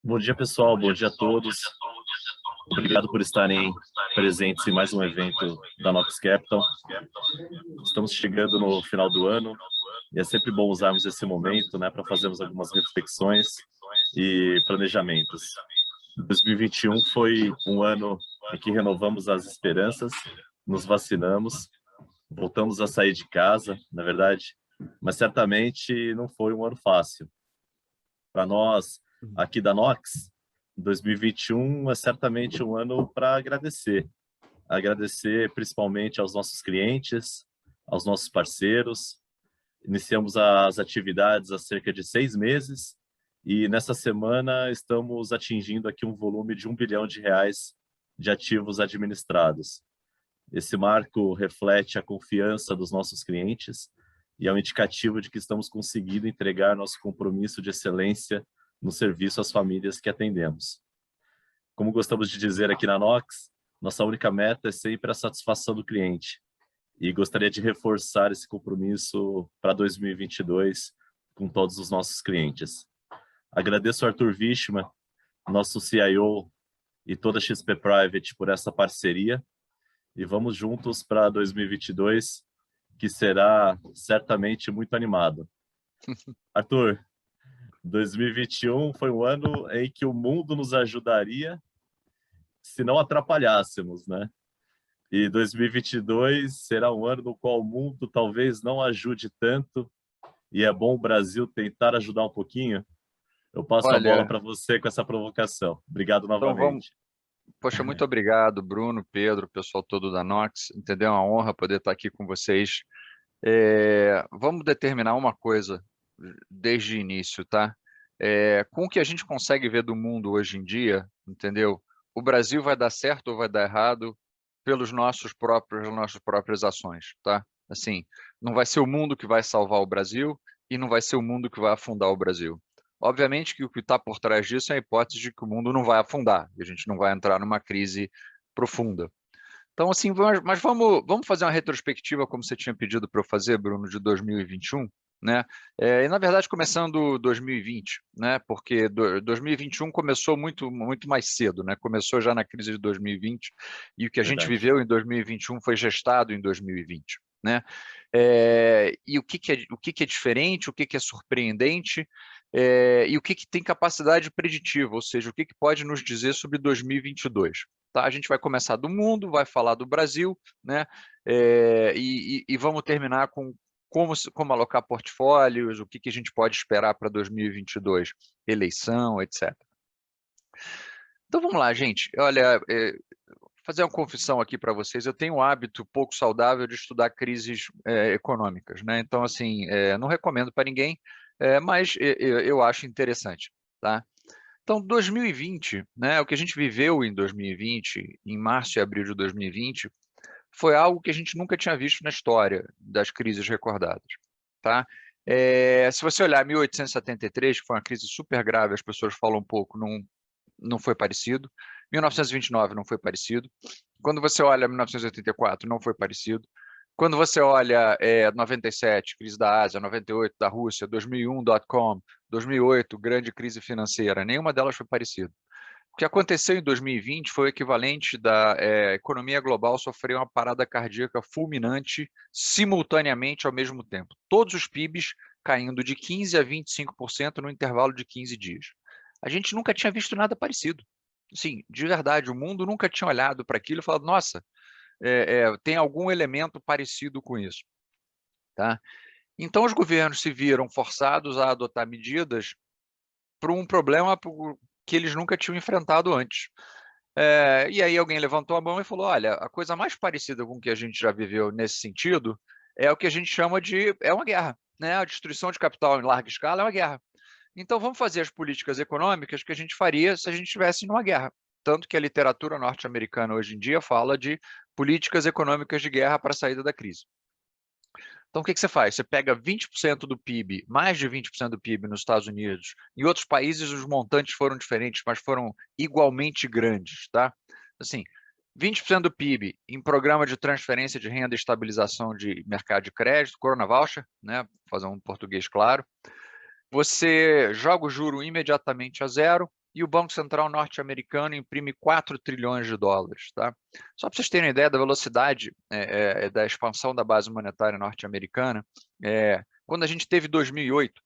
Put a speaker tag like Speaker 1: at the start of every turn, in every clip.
Speaker 1: Bom dia, pessoal. Bom dia a todos. Obrigado por estarem presentes em mais um evento da Nox Capital. Estamos chegando no final do ano e é sempre bom usarmos esse momento, né, para fazermos algumas reflexões e planejamentos. 2021 foi um ano em que renovamos as esperanças, nos vacinamos, voltamos a sair de casa, na verdade, mas certamente não foi um ano fácil. Para nós, aqui da Nox, 2021 é certamente um ano para agradecer. Agradecer principalmente aos nossos clientes, aos nossos parceiros. Iniciamos as atividades há cerca de 6 meses e nessa semana estamos atingindo aqui um volume de R$ 1 bilhão de ativos administrados. Esse marco reflete a confiança dos nossos clientes e é um indicativo de que estamos conseguindo entregar nosso compromisso de excelência no serviço às famílias que atendemos. Como gostamos de dizer aqui na Nox, nossa única meta é sempre a satisfação do cliente. E gostaria de reforçar esse compromisso para 2022 com todos os nossos clientes. Agradeço ao Arthur Wichmann, nosso CIO, e toda a XP Private por essa parceria. E vamos juntos para 2022, que será certamente muito animado. Arthur, 2021 foi um ano em que o mundo nos ajudaria se não atrapalhássemos, né? E 2022 será um ano no qual o mundo talvez não ajude tanto e é bom o Brasil tentar ajudar um pouquinho. Eu passo a bola
Speaker 2: Olha,
Speaker 1: para você com essa provocação. Obrigado
Speaker 2: então vamos.
Speaker 1: novamente.
Speaker 2: Poxa, muito obrigado, Bruno, Pedro, pessoal todo da Nox. Entendeu? É uma honra poder estar aqui com vocês. Vamos determinar uma coisa desde o início, tá? Com o que a gente consegue ver do mundo hoje em dia, entendeu? O Brasil vai dar certo ou vai dar errado pelas nossas próprias ações, tá? Assim, não vai ser o mundo que vai salvar o Brasil e não vai ser o mundo que vai afundar o Brasil. Obviamente que o que está por trás disso é a hipótese de que o mundo não vai afundar e a gente não vai entrar numa crise profunda. Então, assim, mas vamos fazer uma retrospectiva, como você tinha pedido para eu fazer, Bruno, de 2021, né? E, na verdade, começando 2020, né? Porque 2021 começou muito mais cedo, né? Começou já na crise de 2020 e o que a gente
Speaker 1: Verdade.
Speaker 2: viveu em 2021 foi gestado em 2020, né? E o que é diferente, o que é surpreendente, e o que tem capacidade preditiva, ou seja, o que pode nos dizer sobre 2022. Tá? A gente vai começar do mundo, vai falar do Brasil, né? E vamos terminar com como alocar portfólios, o que a gente pode esperar para 2022, eleição, etc. Então vamos lá, gente. Olha, fazer uma confissão aqui para vocês, eu tenho um hábito pouco saudável de estudar crises econômicas, né? Então, assim, não recomendo para ninguém, mas eu acho interessante, tá? Então, 2020, né, o que a gente viveu em 2020, em março e abril de 2020, foi algo que a gente nunca tinha visto na história das crises recordadas, tá? Se você olhar 1873, que foi uma crise super grave, as pessoas falam um pouco, não foi parecido. 1929 não foi parecido. Quando você olha 1984, não foi parecido. Quando você olha 97, crise da Ásia, 98 da Rússia, 2001, .com, 2008, grande crise financeira, nenhuma delas foi parecida. O que aconteceu em 2020 foi o equivalente da economia global sofrer uma parada cardíaca fulminante simultaneamente ao mesmo tempo. Todos os PIBs caindo de 15% a 25% no intervalo de 15 dias. A gente nunca tinha visto nada parecido. Sim, de verdade, o mundo nunca tinha olhado para aquilo e falado, nossa, tem algum elemento parecido com isso. Tá? Então, os governos se viram forçados a adotar medidas para um problema que eles nunca tinham enfrentado antes. E aí alguém levantou a mão e falou, olha, a coisa mais parecida com o que a gente já viveu nesse sentido é o que a gente chama de uma guerra. Né? A destruição de capital em larga escala é uma guerra. Então, vamos fazer as políticas econômicas que a gente faria se a gente estivesse numa guerra. Tanto que a literatura norte-americana hoje em dia fala de políticas econômicas de guerra para a saída da crise. Então, o que você faz? Você pega 20% do PIB, mais de 20% do PIB nos Estados Unidos. Em outros países, os montantes foram diferentes, mas foram igualmente grandes. Tá? Assim, 20% do PIB em programa de transferência de renda e estabilização de mercado de crédito, Corona Voucher, né? Fazer um português claro. Você joga o juro imediatamente a zero, e o Banco Central norte-americano imprime 4 trilhões de dólares. Tá? Só para vocês terem ideia da velocidade da expansão da base monetária norte-americana, quando a gente teve 2008,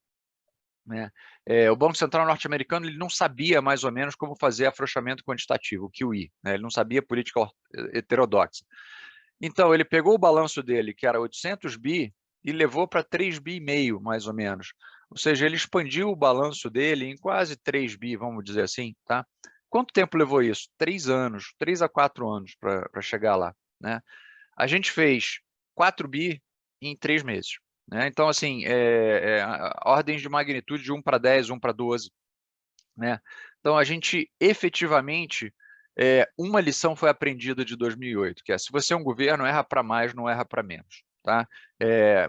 Speaker 2: né, o Banco Central norte-americano ele não sabia mais ou menos como fazer afrouxamento quantitativo, o QE, né, ele não sabia política heterodoxa. Então, ele pegou o balanço dele, que era 800 bi, e levou para 3,5 bi, mais ou menos. Ou seja, ele expandiu o balanço dele em quase 3 bi, vamos dizer assim. Tá? Quanto tempo levou isso? 3 anos, 3 a 4 anos para chegar lá. Né? A gente fez 4 bi em 3 meses. Né? Então, assim, ordens de magnitude de 1 para 10, 1 para 12. Né? Então, a gente efetivamente, uma lição foi aprendida de 2008, que é, se você é um governo, erra para mais, não erra para menos. Tá?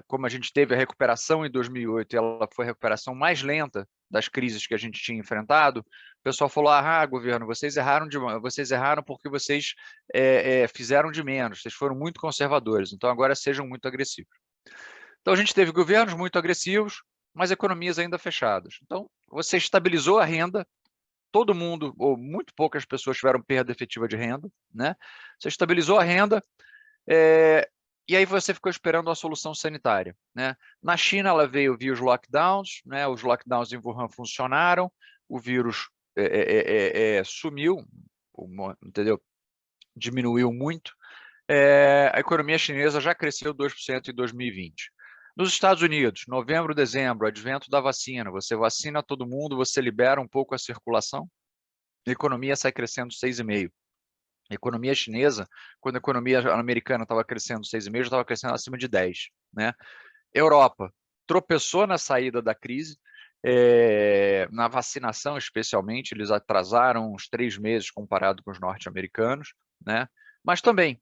Speaker 2: Como a gente teve a recuperação em 2008, ela foi a recuperação mais lenta das crises que a gente tinha enfrentado, o pessoal falou, governo, vocês erraram porque vocês fizeram de menos, vocês foram muito conservadores, então agora sejam muito agressivos. Então a gente teve governos muito agressivos, mas economias ainda fechadas. Então você estabilizou a renda, todo mundo, ou muito poucas pessoas tiveram perda efetiva de renda, né? Você estabilizou a renda, e aí você ficou esperando a solução sanitária, né? Na China, ela veio via os lockdowns, né? Os lockdowns em Wuhan funcionaram, o vírus sumiu, entendeu? Diminuiu muito. A economia chinesa já cresceu 2% em 2020. Nos Estados Unidos, novembro, dezembro, advento da vacina, você vacina todo mundo, você libera um pouco a circulação, a economia sai crescendo 6,5%. A economia chinesa, quando a economia americana estava crescendo 6,5%, já estava crescendo acima de 10%. Né? Europa tropeçou na saída da crise, na vacinação especialmente, eles atrasaram uns 3 meses comparado com os norte-americanos, né? Mas também,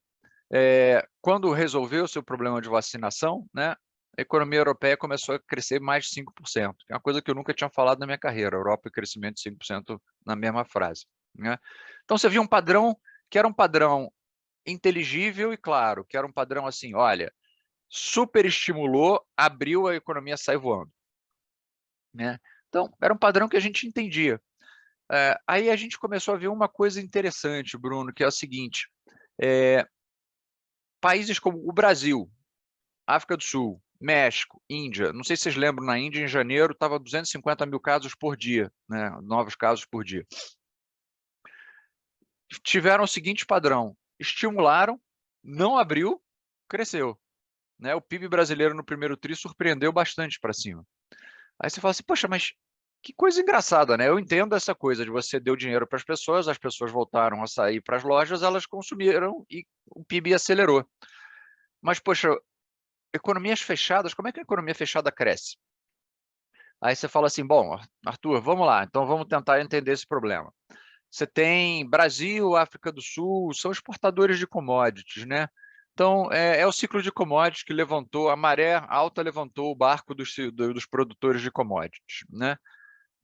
Speaker 2: quando resolveu o seu problema de vacinação, né, a economia europeia começou a crescer mais de 5%, que é uma coisa que eu nunca tinha falado na minha carreira, a Europa crescimento de 5% na mesma frase. Né? Então você viu um padrão que era um padrão inteligível e claro, que era um padrão assim, olha, super estimulou, abriu, a economia sai voando. Né? Então, era um padrão que a gente entendia. Aí a gente começou a ver uma coisa interessante, Bruno, que é o seguinte, países como o Brasil, África do Sul, México, Índia, não sei se vocês lembram, na Índia, em janeiro, estava 250 mil casos por dia, né? Novos casos por dia. Tiveram o seguinte padrão, estimularam, não abriu, cresceu. Né? O PIB brasileiro no primeiro tri surpreendeu bastante para cima. Aí você fala assim, poxa, mas que coisa engraçada, né? Eu entendo essa coisa de você deu dinheiro para as pessoas voltaram a sair para as lojas, elas consumiram e o PIB acelerou. Mas, poxa, economias fechadas, como é que a economia fechada cresce? Aí você fala assim, bom, Arthur, vamos lá, então vamos tentar entender esse problema. Você tem Brasil, África do Sul, são exportadores de commodities, né? Então, é o ciclo de commodities que levantou, a maré alta levantou o barco dos produtores de commodities, né?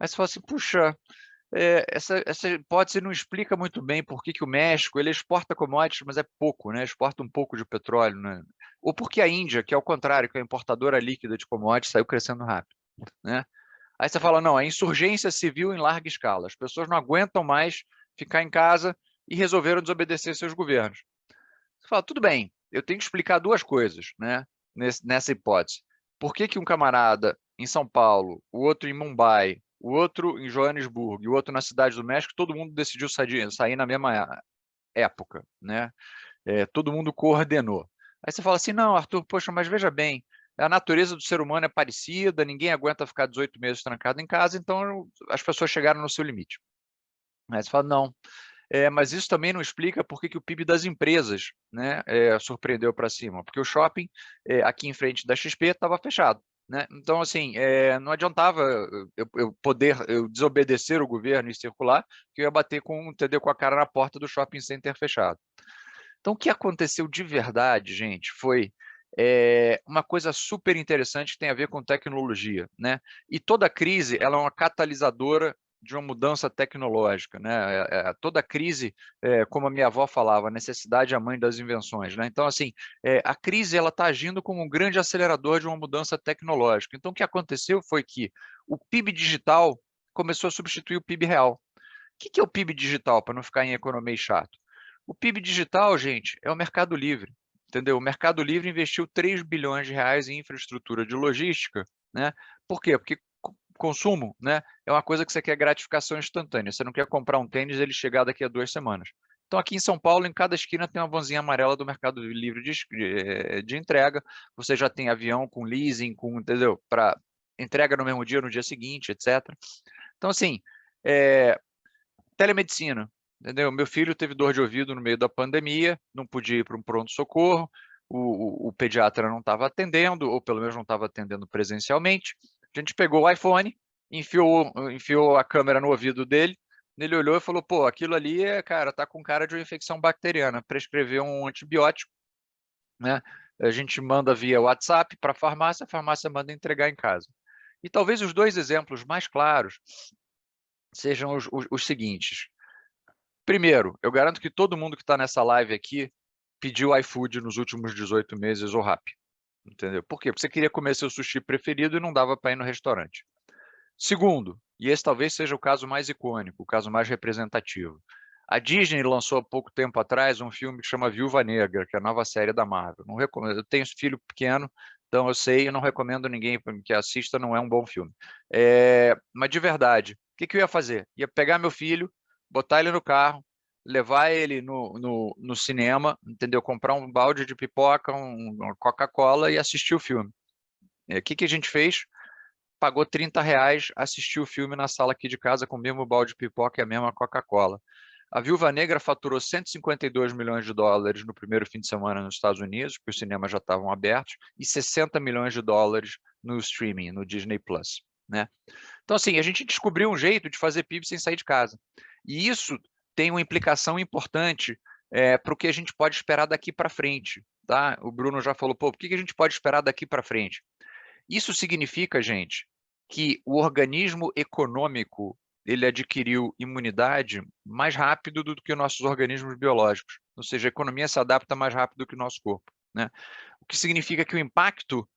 Speaker 2: Aí você fala assim, puxa, essa hipótese não explica muito bem por que o México ele exporta commodities, mas é pouco, né? Exporta um pouco de petróleo, né? Ou porque a Índia, que é o contrário, que é a importadora líquida de commodities, saiu crescendo rápido, né? Aí você fala, não, a insurgência civil em larga escala. As pessoas não aguentam mais ficar em casa e resolveram desobedecer seus governos. Você fala, tudo bem, eu tenho que explicar duas coisas, né, nessa hipótese. Por que um camarada em São Paulo, o outro em Mumbai, o outro em Joanesburgo e o outro na Cidade do México, todo mundo decidiu sair na mesma época, né? Todo mundo coordenou. Aí você fala assim, não, Arthur, poxa, mas veja bem, a natureza do ser humano é parecida, ninguém aguenta ficar 18 meses trancado em casa, então as pessoas chegaram no seu limite. Aí você fala, não, mas isso também não explica por que o PIB das empresas, né, surpreendeu para cima, porque o shopping aqui em frente da XP estava fechado. Né? Então, assim, não adiantava eu desobedecer o governo e circular, que eu ia bater entendeu, com a cara na porta do shopping center fechado. Então, o que aconteceu de verdade, gente, foi uma coisa super interessante que tem a ver com tecnologia. Né? E toda crise ela é uma catalisadora de uma mudança tecnológica. Né? Toda crise, como a minha avó falava, a necessidade é a mãe das invenções. Né? Então, assim, a crise está agindo como um grande acelerador de uma mudança tecnológica. Então, o que aconteceu foi que o PIB digital começou a substituir o PIB real. que é o PIB digital, para não ficar em economia chato? O PIB digital, gente, é o Mercado Livre, entendeu? O Mercado Livre investiu 3 bilhões de reais em infraestrutura de logística, né? Por quê? Porque consumo, né, é uma coisa que você quer gratificação instantânea. Você não quer comprar um tênis e ele chegar daqui a 2 semanas. Então, aqui em São Paulo, em cada esquina tem uma vanzinha amarela do Mercado Livre de entrega. Você já tem avião com leasing, entendeu? Para entrega no mesmo dia, no dia seguinte, etc. Então, assim, telemedicina, entendeu? Meu filho teve dor de ouvido no meio da pandemia, não podia ir para um pronto-socorro, o pediatra não estava atendendo, ou pelo menos não estava atendendo presencialmente. A gente pegou o iPhone, enfiou a câmera no ouvido dele, ele olhou e falou, pô, aquilo ali, cara, tá com cara de uma infecção bacteriana, prescreveu um antibiótico, né? A gente manda via WhatsApp para a farmácia manda entregar em casa. E talvez os dois exemplos mais claros sejam os seguintes. Primeiro, eu garanto que todo mundo que está nessa live aqui pediu iFood nos últimos 18 meses ou Rappi. Entendeu? Por quê? Porque você queria comer seu sushi preferido e não dava para ir no restaurante. Segundo, e esse talvez seja o caso mais icônico, o caso mais representativo. A Disney lançou há pouco tempo atrás um filme que chama Viúva Negra, que é a nova série da Marvel. Não recomendo, eu tenho filho pequeno, então eu sei, eu não recomendo ninguém que assista, não é um bom filme. Mas de verdade, o que eu ia fazer? Ia pegar meu filho, botar ele no carro, levar ele no cinema, entendeu? Comprar um balde de pipoca, uma Coca-Cola e assistir o filme. O que a gente fez? Pagou R$ 30, assistiu o filme na sala aqui de casa com o mesmo balde de pipoca e a mesma Coca-Cola. A Viúva Negra faturou 152 milhões de dólares no primeiro fim de semana nos Estados Unidos, porque os cinemas já estavam abertos, e 60 milhões de dólares no streaming, no Disney Plus, né? Então, assim, a gente descobriu um jeito de fazer PIB sem sair de casa. E isso tem uma implicação importante para o que a gente pode esperar daqui para frente, tá? O Bruno já falou, pô, o que a gente pode esperar daqui para frente? Isso significa, gente, que o organismo econômico ele adquiriu imunidade mais rápido do que os nossos organismos biológicos. Ou seja, a economia se adapta mais rápido do que o nosso corpo, né? O que significa que o impacto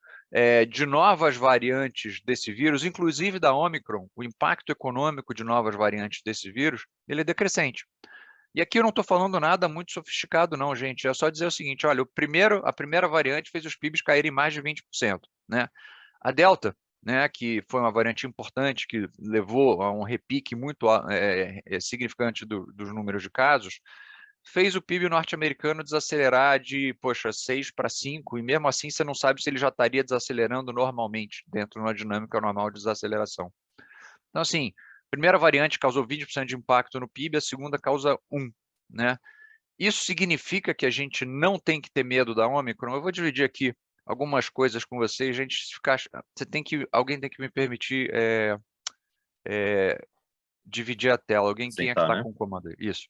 Speaker 2: de novas variantes desse vírus, inclusive da Omicron, o impacto econômico de novas variantes desse vírus, ele é decrescente. E aqui eu não estou falando nada muito sofisticado, não, gente. É só dizer o seguinte: olha, a primeira variante fez os PIBs caírem mais de 20%, né? A Delta, né, que foi uma variante importante, que levou a um repique muito significante dos números de casos, fez o PIB norte-americano desacelerar de, poxa, 6 para 5, e mesmo assim você não sabe se ele já estaria desacelerando normalmente, dentro de uma dinâmica normal de desaceleração. Então, assim, a primeira variante causou 20% de impacto no PIB, a segunda causa 1%, né? Isso significa que a gente não tem que ter medo da Omicron? Eu vou dividir aqui algumas coisas com vocês, gente. Alguém tem que me permitir dividir a tela. Quem é que
Speaker 1: Sentar,
Speaker 2: está
Speaker 1: né?
Speaker 2: com o comando aí? Isso.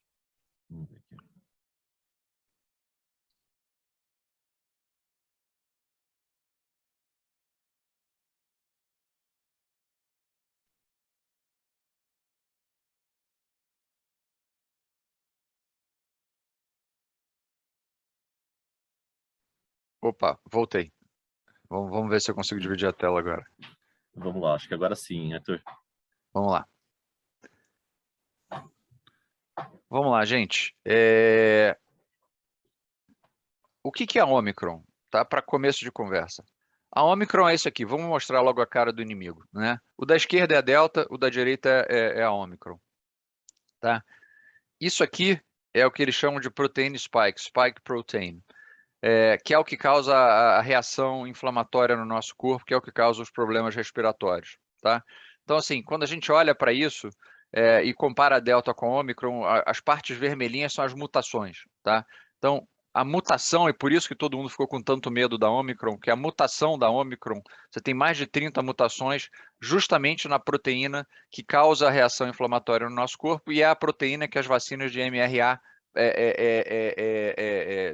Speaker 1: Vamos ver aqui.
Speaker 2: Opa, voltei. Vamos ver se eu consigo dividir a tela agora.
Speaker 1: Vamos lá, acho que agora sim, Arthur.
Speaker 2: Vamos lá. Vamos lá, gente. O que é a Omicron? Tá? Para começo de conversa. A Omicron é isso aqui. Vamos mostrar logo a cara do inimigo, né? O da esquerda é a Delta, o da direita é a Omicron. Tá? Isso aqui é o que eles chamam de protein spike protein, que é o que causa a reação inflamatória no nosso corpo, que é o que causa os problemas respiratórios, tá? Então, assim, quando a gente olha para isso e compara a Delta com a Omicron, as partes vermelhinhas são as mutações, tá? Então, a mutação, e por isso que todo mundo ficou com tanto medo da Omicron, que a mutação da Omicron, você tem mais de 30 mutações justamente na proteína que causa a reação inflamatória no nosso corpo, e é a proteína que as vacinas de mRNA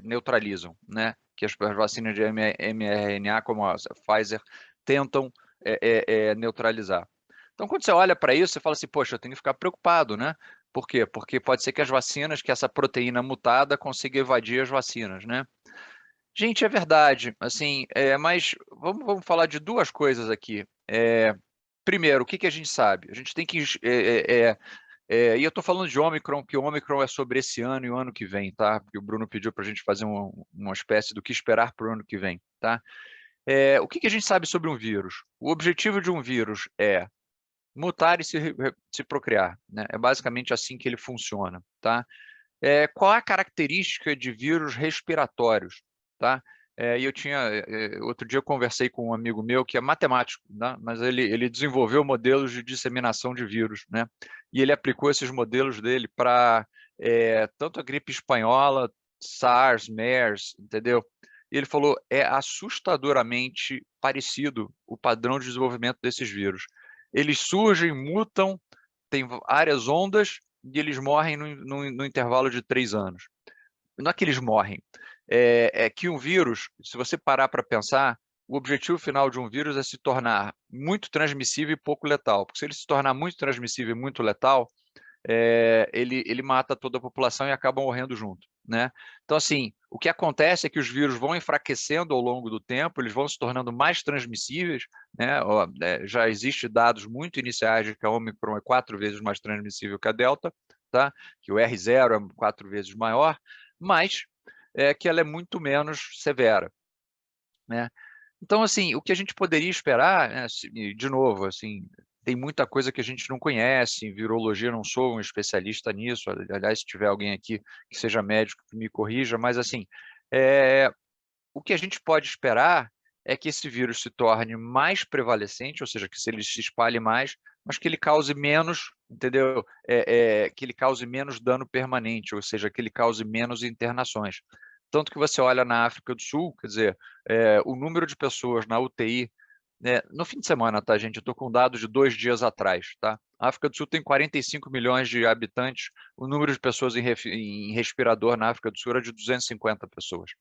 Speaker 2: neutralizam, né? Que as vacinas de mRNA, como a Pfizer, tentam neutralizar. Então, quando você olha para isso, você fala assim, poxa, eu tenho que ficar preocupado, né? Por quê? Porque pode ser que as vacinas, que essa proteína mutada consiga evadir as vacinas, né? Gente, é verdade, assim, mas vamos falar de duas coisas aqui. Primeiro, o que a gente sabe? A gente tem que E eu estou falando de Ômicron, porque o Ômicron é sobre esse ano e o ano que vem, tá? Porque o Bruno pediu para a gente fazer uma espécie do que esperar para o ano que vem, tá? O que a gente sabe sobre um vírus? O objetivo de um vírus é mutar e se procriar, né? É basicamente assim que ele funciona, tá? Qual é a característica de vírus respiratórios, tá? E eu tinha, outro dia eu conversei com um amigo meu que é matemático, né? Mas ele desenvolveu modelos de disseminação de vírus, né? E ele aplicou esses modelos dele para tanto a gripe espanhola, SARS, MERS, entendeu? E ele falou, é assustadoramente parecido o padrão de desenvolvimento desses vírus. Eles surgem, mutam, tem áreas ondas, e eles morrem no intervalo de 3 anos. Não é que eles morrem, é que um vírus, se você parar para pensar, o objetivo final de um vírus é se tornar muito transmissível e pouco letal. Porque se ele se tornar muito transmissível e muito letal, ele mata toda a população e acaba morrendo junto, né? Então, assim, o que acontece é que os vírus vão enfraquecendo ao longo do tempo, eles vão se tornando mais transmissíveis, né? Já existem dados muito iniciais de que a Omicron é 4 vezes mais transmissível que a Delta, tá? Que o R0 é 4 vezes maior, mas que ela é muito menos severa, né? Então, assim, o que a gente poderia esperar, né, de novo, assim, tem muita coisa que a gente não conhece, em virologia não sou um especialista nisso, aliás, se tiver alguém aqui que seja médico que me corrija, mas assim, o que a gente pode esperar é que esse vírus se torne mais prevalecente, ou seja, que se ele se espalhe mais, mas que ele cause menos, entendeu? Que ele cause menos dano permanente, ou seja, que ele cause menos internações. Tanto que você olha na África do Sul, quer dizer, o número de pessoas na UTI, né, no fim de semana, tá, gente? Eu estou com dados de 2 dias atrás, tá? A África do Sul tem 45 milhões de habitantes, o número de pessoas em respirador na África do Sul era de 250 pessoas.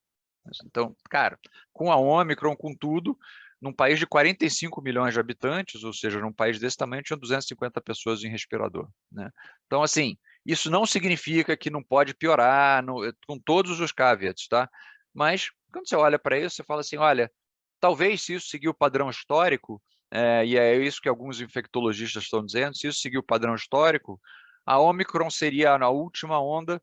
Speaker 2: Então, cara, com a Omicron, com tudo, num país de 45 milhões de habitantes, ou seja, num país desse tamanho, tinha 250 pessoas em respirador, né? Então, assim, isso não significa que não pode piorar, com todos os caveats, tá? Mas, quando você olha para isso, você fala assim, olha, talvez se isso seguir o padrão histórico, e é isso que alguns infectologistas estão dizendo, se isso seguir o padrão histórico, a Omicron seria a última onda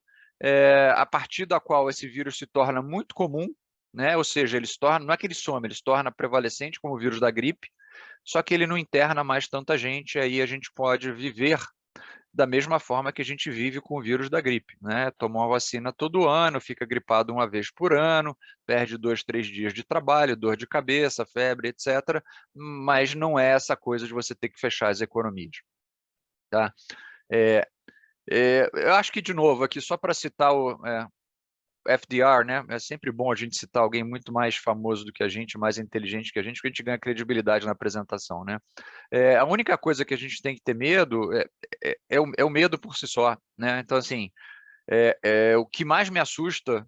Speaker 2: a partir da qual esse vírus se torna muito comum, né? Ou seja, ele se torna, não é que ele some, ele se torna prevalecente como o vírus da gripe, só que ele não interna mais tanta gente, aí a gente pode viver da mesma forma que a gente vive com o vírus da gripe, né? Toma uma vacina todo ano, fica gripado uma vez por ano, perde 2, 3 dias de trabalho, dor de cabeça, febre, etc. Mas não é essa coisa de você ter que fechar as economias, tá? Eu acho que, de novo, aqui só para citar o FDR, né? É sempre bom a gente citar alguém muito mais famoso do que a gente, mais inteligente que a gente, porque a gente ganha credibilidade na apresentação, né? A única coisa que a gente tem que ter medo é o medo por si só, né? Então, assim, o que mais me assusta,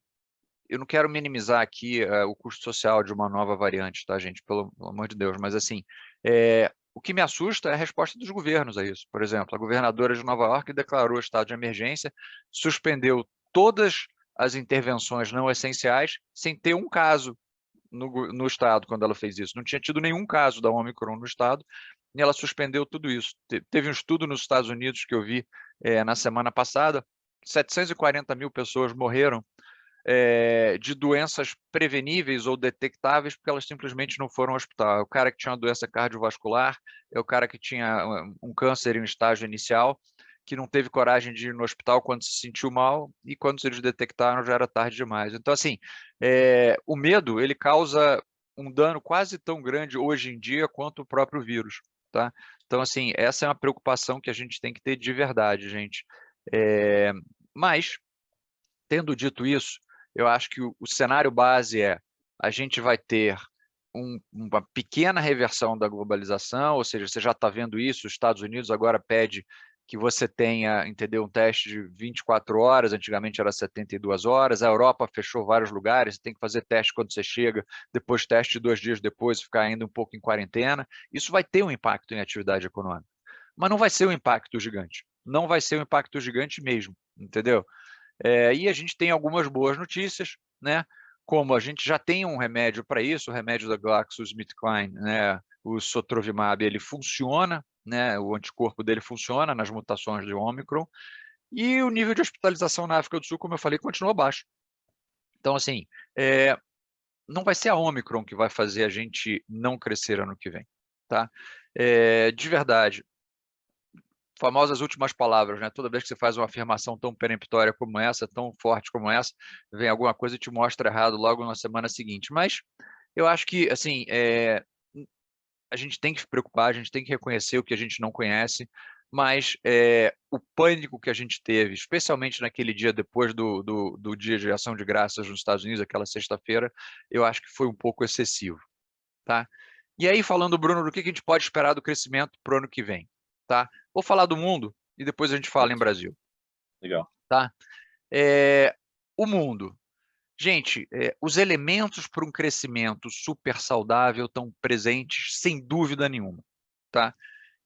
Speaker 2: eu não quero minimizar aqui o custo social de uma nova variante, tá, gente? Pelo amor de Deus, mas assim, o que me assusta é a resposta dos governos a isso. Por exemplo, a governadora de Nova York declarou estado de emergência, suspendeu todas as intervenções não essenciais, sem ter um caso no estado quando ela fez isso. Não tinha tido nenhum caso da Omicron no estado, e ela suspendeu tudo isso. Teve um estudo nos Estados Unidos que eu vi na semana passada, 740 mil pessoas morreram de doenças preveníveis ou detectáveis porque elas simplesmente não foram ao hospital. É o cara que tinha uma doença cardiovascular, é o cara que tinha um câncer em um estágio inicial, que não teve coragem de ir no hospital quando se sentiu mal, e quando eles detectaram já era tarde demais. Então, assim, o medo, ele causa um dano quase tão grande hoje em dia quanto o próprio vírus, tá? Então, assim, essa é uma preocupação que a gente tem que ter de verdade, gente. Mas, tendo dito isso, eu acho que o cenário base a gente vai ter uma pequena reversão da globalização, ou seja, você já está vendo isso, os Estados Unidos agora pede que você tenha, entendeu, um teste de 24 horas, antigamente era 72 horas, a Europa fechou vários lugares, você tem que fazer teste quando você chega, depois teste 2 dias depois, ficar ainda um pouco em quarentena. Isso vai ter um impacto em atividade econômica, mas não vai ser um impacto gigante, não vai ser um impacto gigante mesmo, entendeu? E a gente tem algumas boas notícias, né? Como a gente já tem um remédio para isso, o remédio da GlaxoSmithKline, né? O Sotrovimab, ele funciona né? O anticorpo dele funciona nas mutações de Ômicron, e o nível de hospitalização na África do Sul, como eu falei, continua baixo. Então, assim, não vai ser a Ômicron que vai fazer a gente não crescer ano que vem, tá? De verdade, famosas últimas palavras, né? Toda vez que você faz uma afirmação tão peremptória como essa, tão forte como essa, vem alguma coisa e te mostra errado logo na semana seguinte. Mas eu acho que, assim, a gente tem que se preocupar, a gente tem que reconhecer o que a gente não conhece, mas o pânico que a gente teve, especialmente naquele dia depois do dia de ação de graças nos Estados Unidos, aquela sexta-feira, eu acho que foi um pouco excessivo, tá? E aí, falando, Bruno, do que a gente pode esperar do crescimento para o ano que vem, tá? Vou falar do mundo e depois a gente fala em Brasil,
Speaker 1: Legal.
Speaker 2: tá? O mundo. Gente, os elementos para um crescimento super saudável estão presentes sem dúvida nenhuma, tá?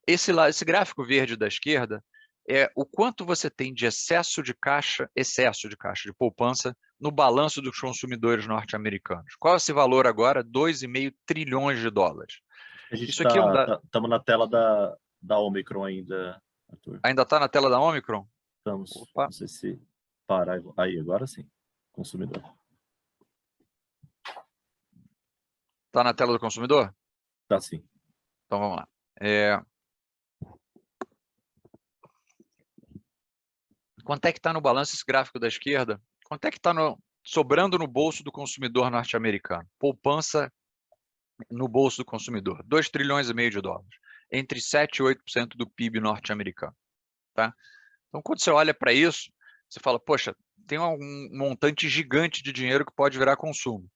Speaker 2: Esse gráfico verde da esquerda é o quanto você tem de excesso de caixa, de poupança, no balanço dos consumidores norte-americanos. Qual é esse valor agora? 2,5 trilhões de dólares.
Speaker 1: A gente
Speaker 2: Isso aqui é um
Speaker 1: estamos na tela da Omicron ainda, Arthur.
Speaker 2: Ainda está na tela da Omicron?
Speaker 1: Estamos.
Speaker 2: Opa.
Speaker 1: Não sei se parar. Aí, agora sim. Consumidor.
Speaker 2: Está na tela do consumidor?
Speaker 1: Tá sim.
Speaker 2: Então vamos lá. Quanto é que está no balanço esse gráfico da esquerda? Quanto é que está sobrando no bolso do consumidor norte-americano? Poupança no bolso do consumidor, 2,5 trilhões de dólares, entre 7% e 8% do PIB norte-americano. Tá? Então, quando você olha para isso, você fala, poxa, tem um montante gigante de dinheiro que pode virar consumo.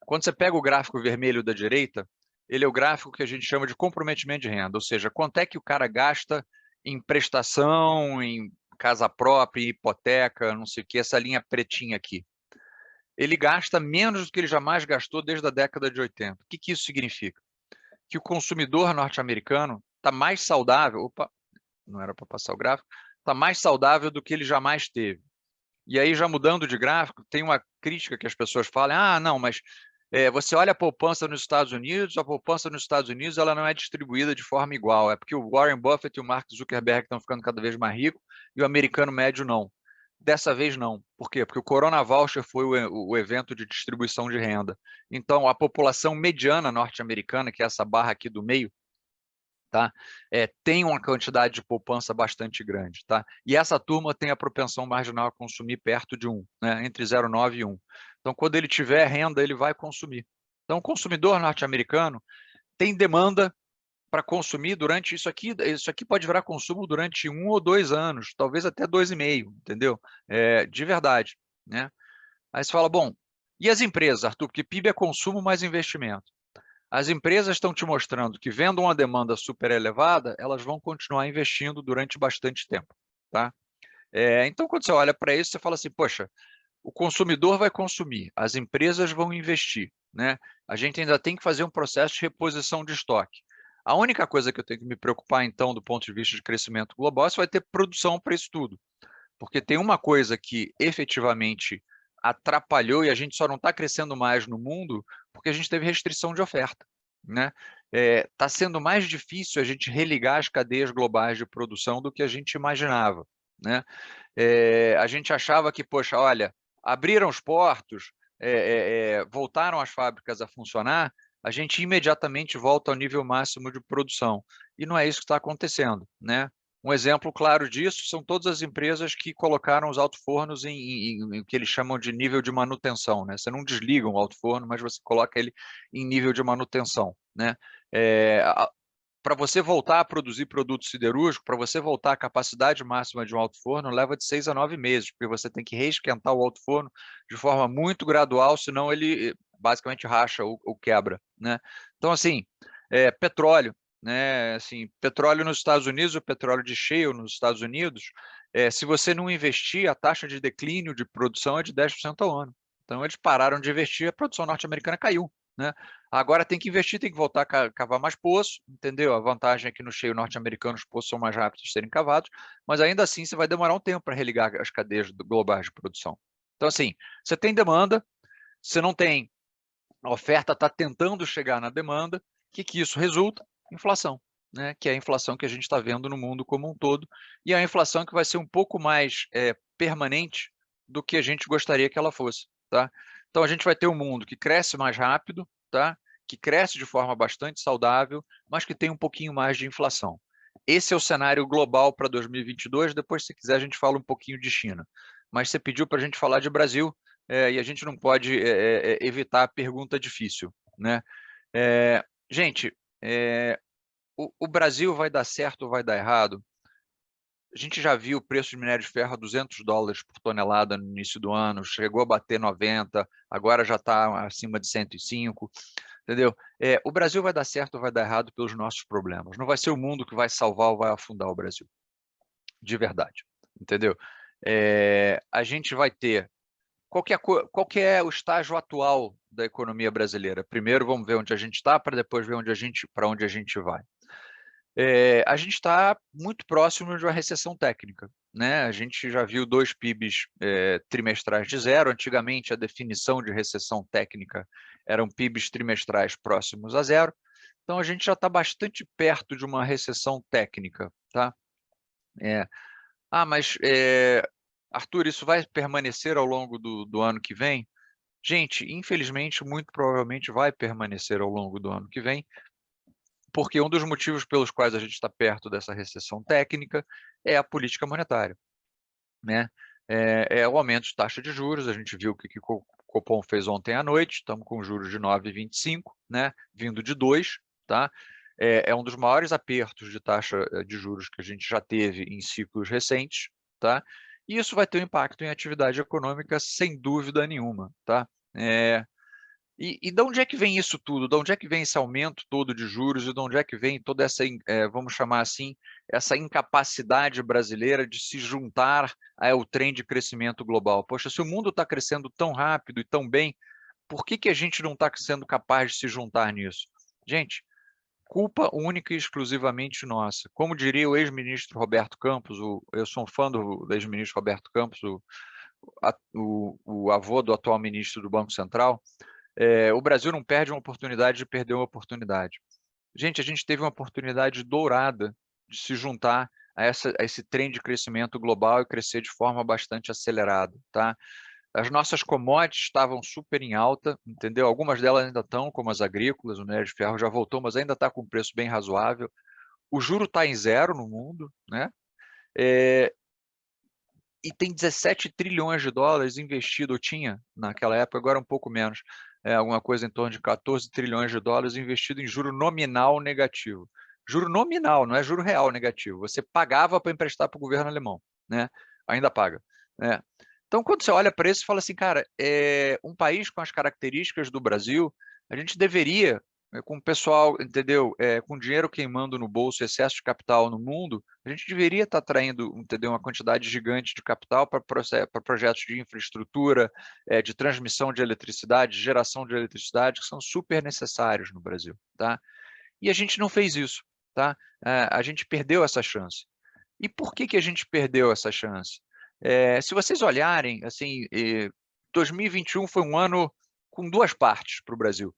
Speaker 2: Quando você pega o gráfico vermelho da direita, ele é o gráfico que a gente chama de comprometimento de renda, ou seja, quanto é que o cara gasta em prestação, em casa própria, em hipoteca, não sei o que, essa linha pretinha aqui. Ele gasta menos do que ele jamais gastou desde a década de 80. O que isso significa? Que o consumidor norte-americano está mais saudável, opa, não era para passar o gráfico, está mais saudável do que ele jamais teve. E aí, já mudando de gráfico, tem uma crítica que as pessoas falam, não, mas você olha a poupança nos Estados Unidos, a poupança nos Estados Unidos ela não é distribuída de forma igual, é porque o Warren Buffett e o Mark Zuckerberg estão ficando cada vez mais ricos e o americano médio não. Dessa vez não. Por quê? Porque o Corona Voucher foi o evento de distribuição de renda. Então, a população mediana norte-americana, que é essa barra aqui do meio, tá? Tem uma quantidade de poupança bastante grande, tá? E essa turma tem a propensão marginal a consumir perto de 1, né? Entre 0,9 e 1. Então, quando ele tiver renda, ele vai consumir. Então, o consumidor norte-americano tem demanda para consumir durante isso aqui pode virar consumo durante 1 ou 2 anos, talvez até 2,5, entendeu? De verdade, né? Aí você fala, bom, e as empresas, Arthur? Porque PIB é consumo mais investimento. As empresas estão te mostrando que, vendo uma demanda super elevada, elas vão continuar investindo durante bastante tempo, tá? Então, quando você olha para isso, você fala assim, poxa, o consumidor vai consumir, as empresas vão investir, né? A gente ainda tem que fazer um processo de reposição de estoque. A única coisa que eu tenho que me preocupar, então, do ponto de vista de crescimento global, é se vai ter produção para isso tudo. Porque tem uma coisa que efetivamente atrapalhou e a gente só não está crescendo mais no mundo porque a gente teve restrição de oferta, né? Está sendo mais difícil a gente religar as cadeias globais de produção do que a gente imaginava, né? A gente achava que, poxa, olha, abriram os portos, voltaram as fábricas a funcionar, a gente imediatamente volta ao nível máximo de produção. E não é isso que está acontecendo, né? Um exemplo claro disso são todas as empresas que colocaram os alto-fornos em o que eles chamam de nível de manutenção, né? Você não desliga um alto-forno, mas você coloca ele em nível de manutenção, né? Para você voltar a produzir produto siderúrgico, para você voltar à capacidade máxima de um alto-forno, leva de 6 a 9 meses, porque você tem que reesquentar o alto-forno de forma muito gradual, senão ele basicamente racha ou quebra, né? Então, assim, petróleo, né? Assim, petróleo nos Estados Unidos, o petróleo de shale nos Estados Unidos, se você não investir, a taxa de declínio de produção é de 10% ao ano. Então, eles pararam de investir, a produção norte-americana caiu, né? Agora tem que investir, tem que voltar a cavar mais poço, entendeu? A vantagem é que no shale norte-americano os poços são mais rápidos de serem cavados, mas ainda assim você vai demorar um tempo para religar as cadeias globais de produção. Então, assim, você tem demanda, você não tem, a oferta está tentando chegar na demanda, o que isso resulta? Inflação, né, que é a inflação que a gente está vendo no mundo como um todo, e é a inflação que vai ser um pouco mais permanente do que a gente gostaria que ela fosse. Tá? Então, a gente vai ter um mundo que cresce mais rápido, tá? Que cresce de forma bastante saudável, mas que tem um pouquinho mais de inflação. Esse é o cenário global para 2022. Depois, se quiser, a gente fala um pouquinho de China. Mas você pediu para a gente falar de Brasil, e a gente não pode evitar a pergunta difícil, né? Gente, o Brasil vai dar certo ou vai dar errado? A gente já viu o preço de minério de ferro a $200 por tonelada no início do ano, chegou a bater 90, agora já está acima de 105, entendeu? O Brasil vai dar certo ou vai dar errado pelos nossos problemas. Não vai ser o mundo que vai salvar ou vai afundar o Brasil, de verdade, entendeu? A gente vai ter... Qual que é o estágio atual da economia brasileira? Primeiro vamos ver onde a gente está, para depois ver para onde a gente vai. A gente está muito próximo de uma recessão técnica, né? A gente já viu 2 PIBs trimestrais de zero. Antigamente, a definição de recessão técnica eram PIBs trimestrais próximos a zero. Então, a gente já está bastante perto de uma recessão técnica. Tá? Mas, Arthur, isso vai permanecer ao longo do ano que vem? Gente, infelizmente, muito provavelmente vai permanecer ao longo do ano que vem, porque um dos motivos pelos quais a gente está perto dessa recessão técnica é a política monetária, né? O aumento de taxa de juros. A gente viu o que o Copom fez ontem à noite. Estamos com juros de 9,25, né? Vindo de 2, tá? É um dos maiores apertos de taxa de juros que a gente já teve em ciclos recentes, tá? E isso vai ter um impacto em atividade econômica, sem dúvida nenhuma, tá? E de onde é que vem isso tudo? De onde é que vem esse aumento todo de juros? E de onde é que vem toda essa, vamos chamar assim, essa incapacidade brasileira de se juntar ao trem de crescimento global? Poxa, se o mundo está crescendo tão rápido e tão bem, por que a gente não está sendo capaz de se juntar nisso? Gente, culpa única e exclusivamente nossa. Como diria o ex-ministro Roberto Campos, eu sou um fã do ex-ministro Roberto Campos, o avô do atual ministro do Banco Central. O Brasil não perde uma oportunidade de perder uma oportunidade. Gente, a gente teve uma oportunidade dourada de se juntar a esse trem de crescimento global e crescer de forma bastante acelerada, tá? As nossas commodities estavam super em alta, entendeu? Algumas delas ainda estão, como as agrícolas, o minério de ferro já voltou, mas ainda está com um preço bem razoável. O juro está em zero no mundo, né? E tem 17 trilhões de dólares investido, ou tinha naquela época, agora um pouco menos, alguma coisa em torno de 14 trilhões de dólares investido em juro nominal negativo. Juro nominal, não é juro real negativo. Você pagava para emprestar para o governo alemão, né? Ainda paga, né? Então, quando você olha para isso, você fala assim, cara, um país com as características do Brasil, a gente deveria, com o pessoal, entendeu, com dinheiro queimando no bolso, excesso de capital no mundo, a gente deveria estar atraindo, entendeu, uma quantidade gigante de capital para projetos de infraestrutura, de transmissão de eletricidade, geração de eletricidade, que são super necessários no Brasil, tá? E a gente não fez isso, tá? A gente perdeu essa chance. E por que a gente perdeu essa chance? Se vocês olharem, assim, 2021 foi um ano com 2 partes para o Brasil.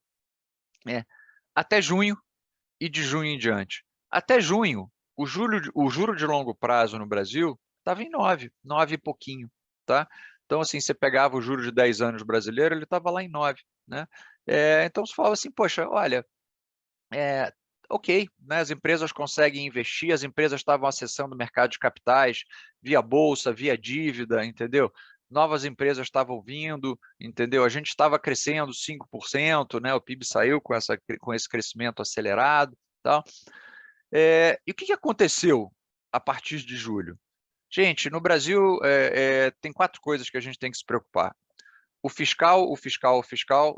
Speaker 2: Até junho e de junho em diante. Até junho, o juro de longo prazo no Brasil estava em 9 e pouquinho, tá? Então, assim, você pegava o juro de 10 anos brasileiro, ele estava lá em 9, né? Então, você falava assim, poxa, olha, ok, né, as empresas conseguem investir, as empresas estavam acessando o mercado de capitais via bolsa, via dívida, entendeu? Novas empresas estavam vindo, entendeu? A gente estava crescendo 5%, né? O PIB saiu com esse crescimento acelerado, tal. E o que aconteceu a partir de julho? Gente, no Brasil tem 4 coisas que a gente tem que se preocupar. O fiscal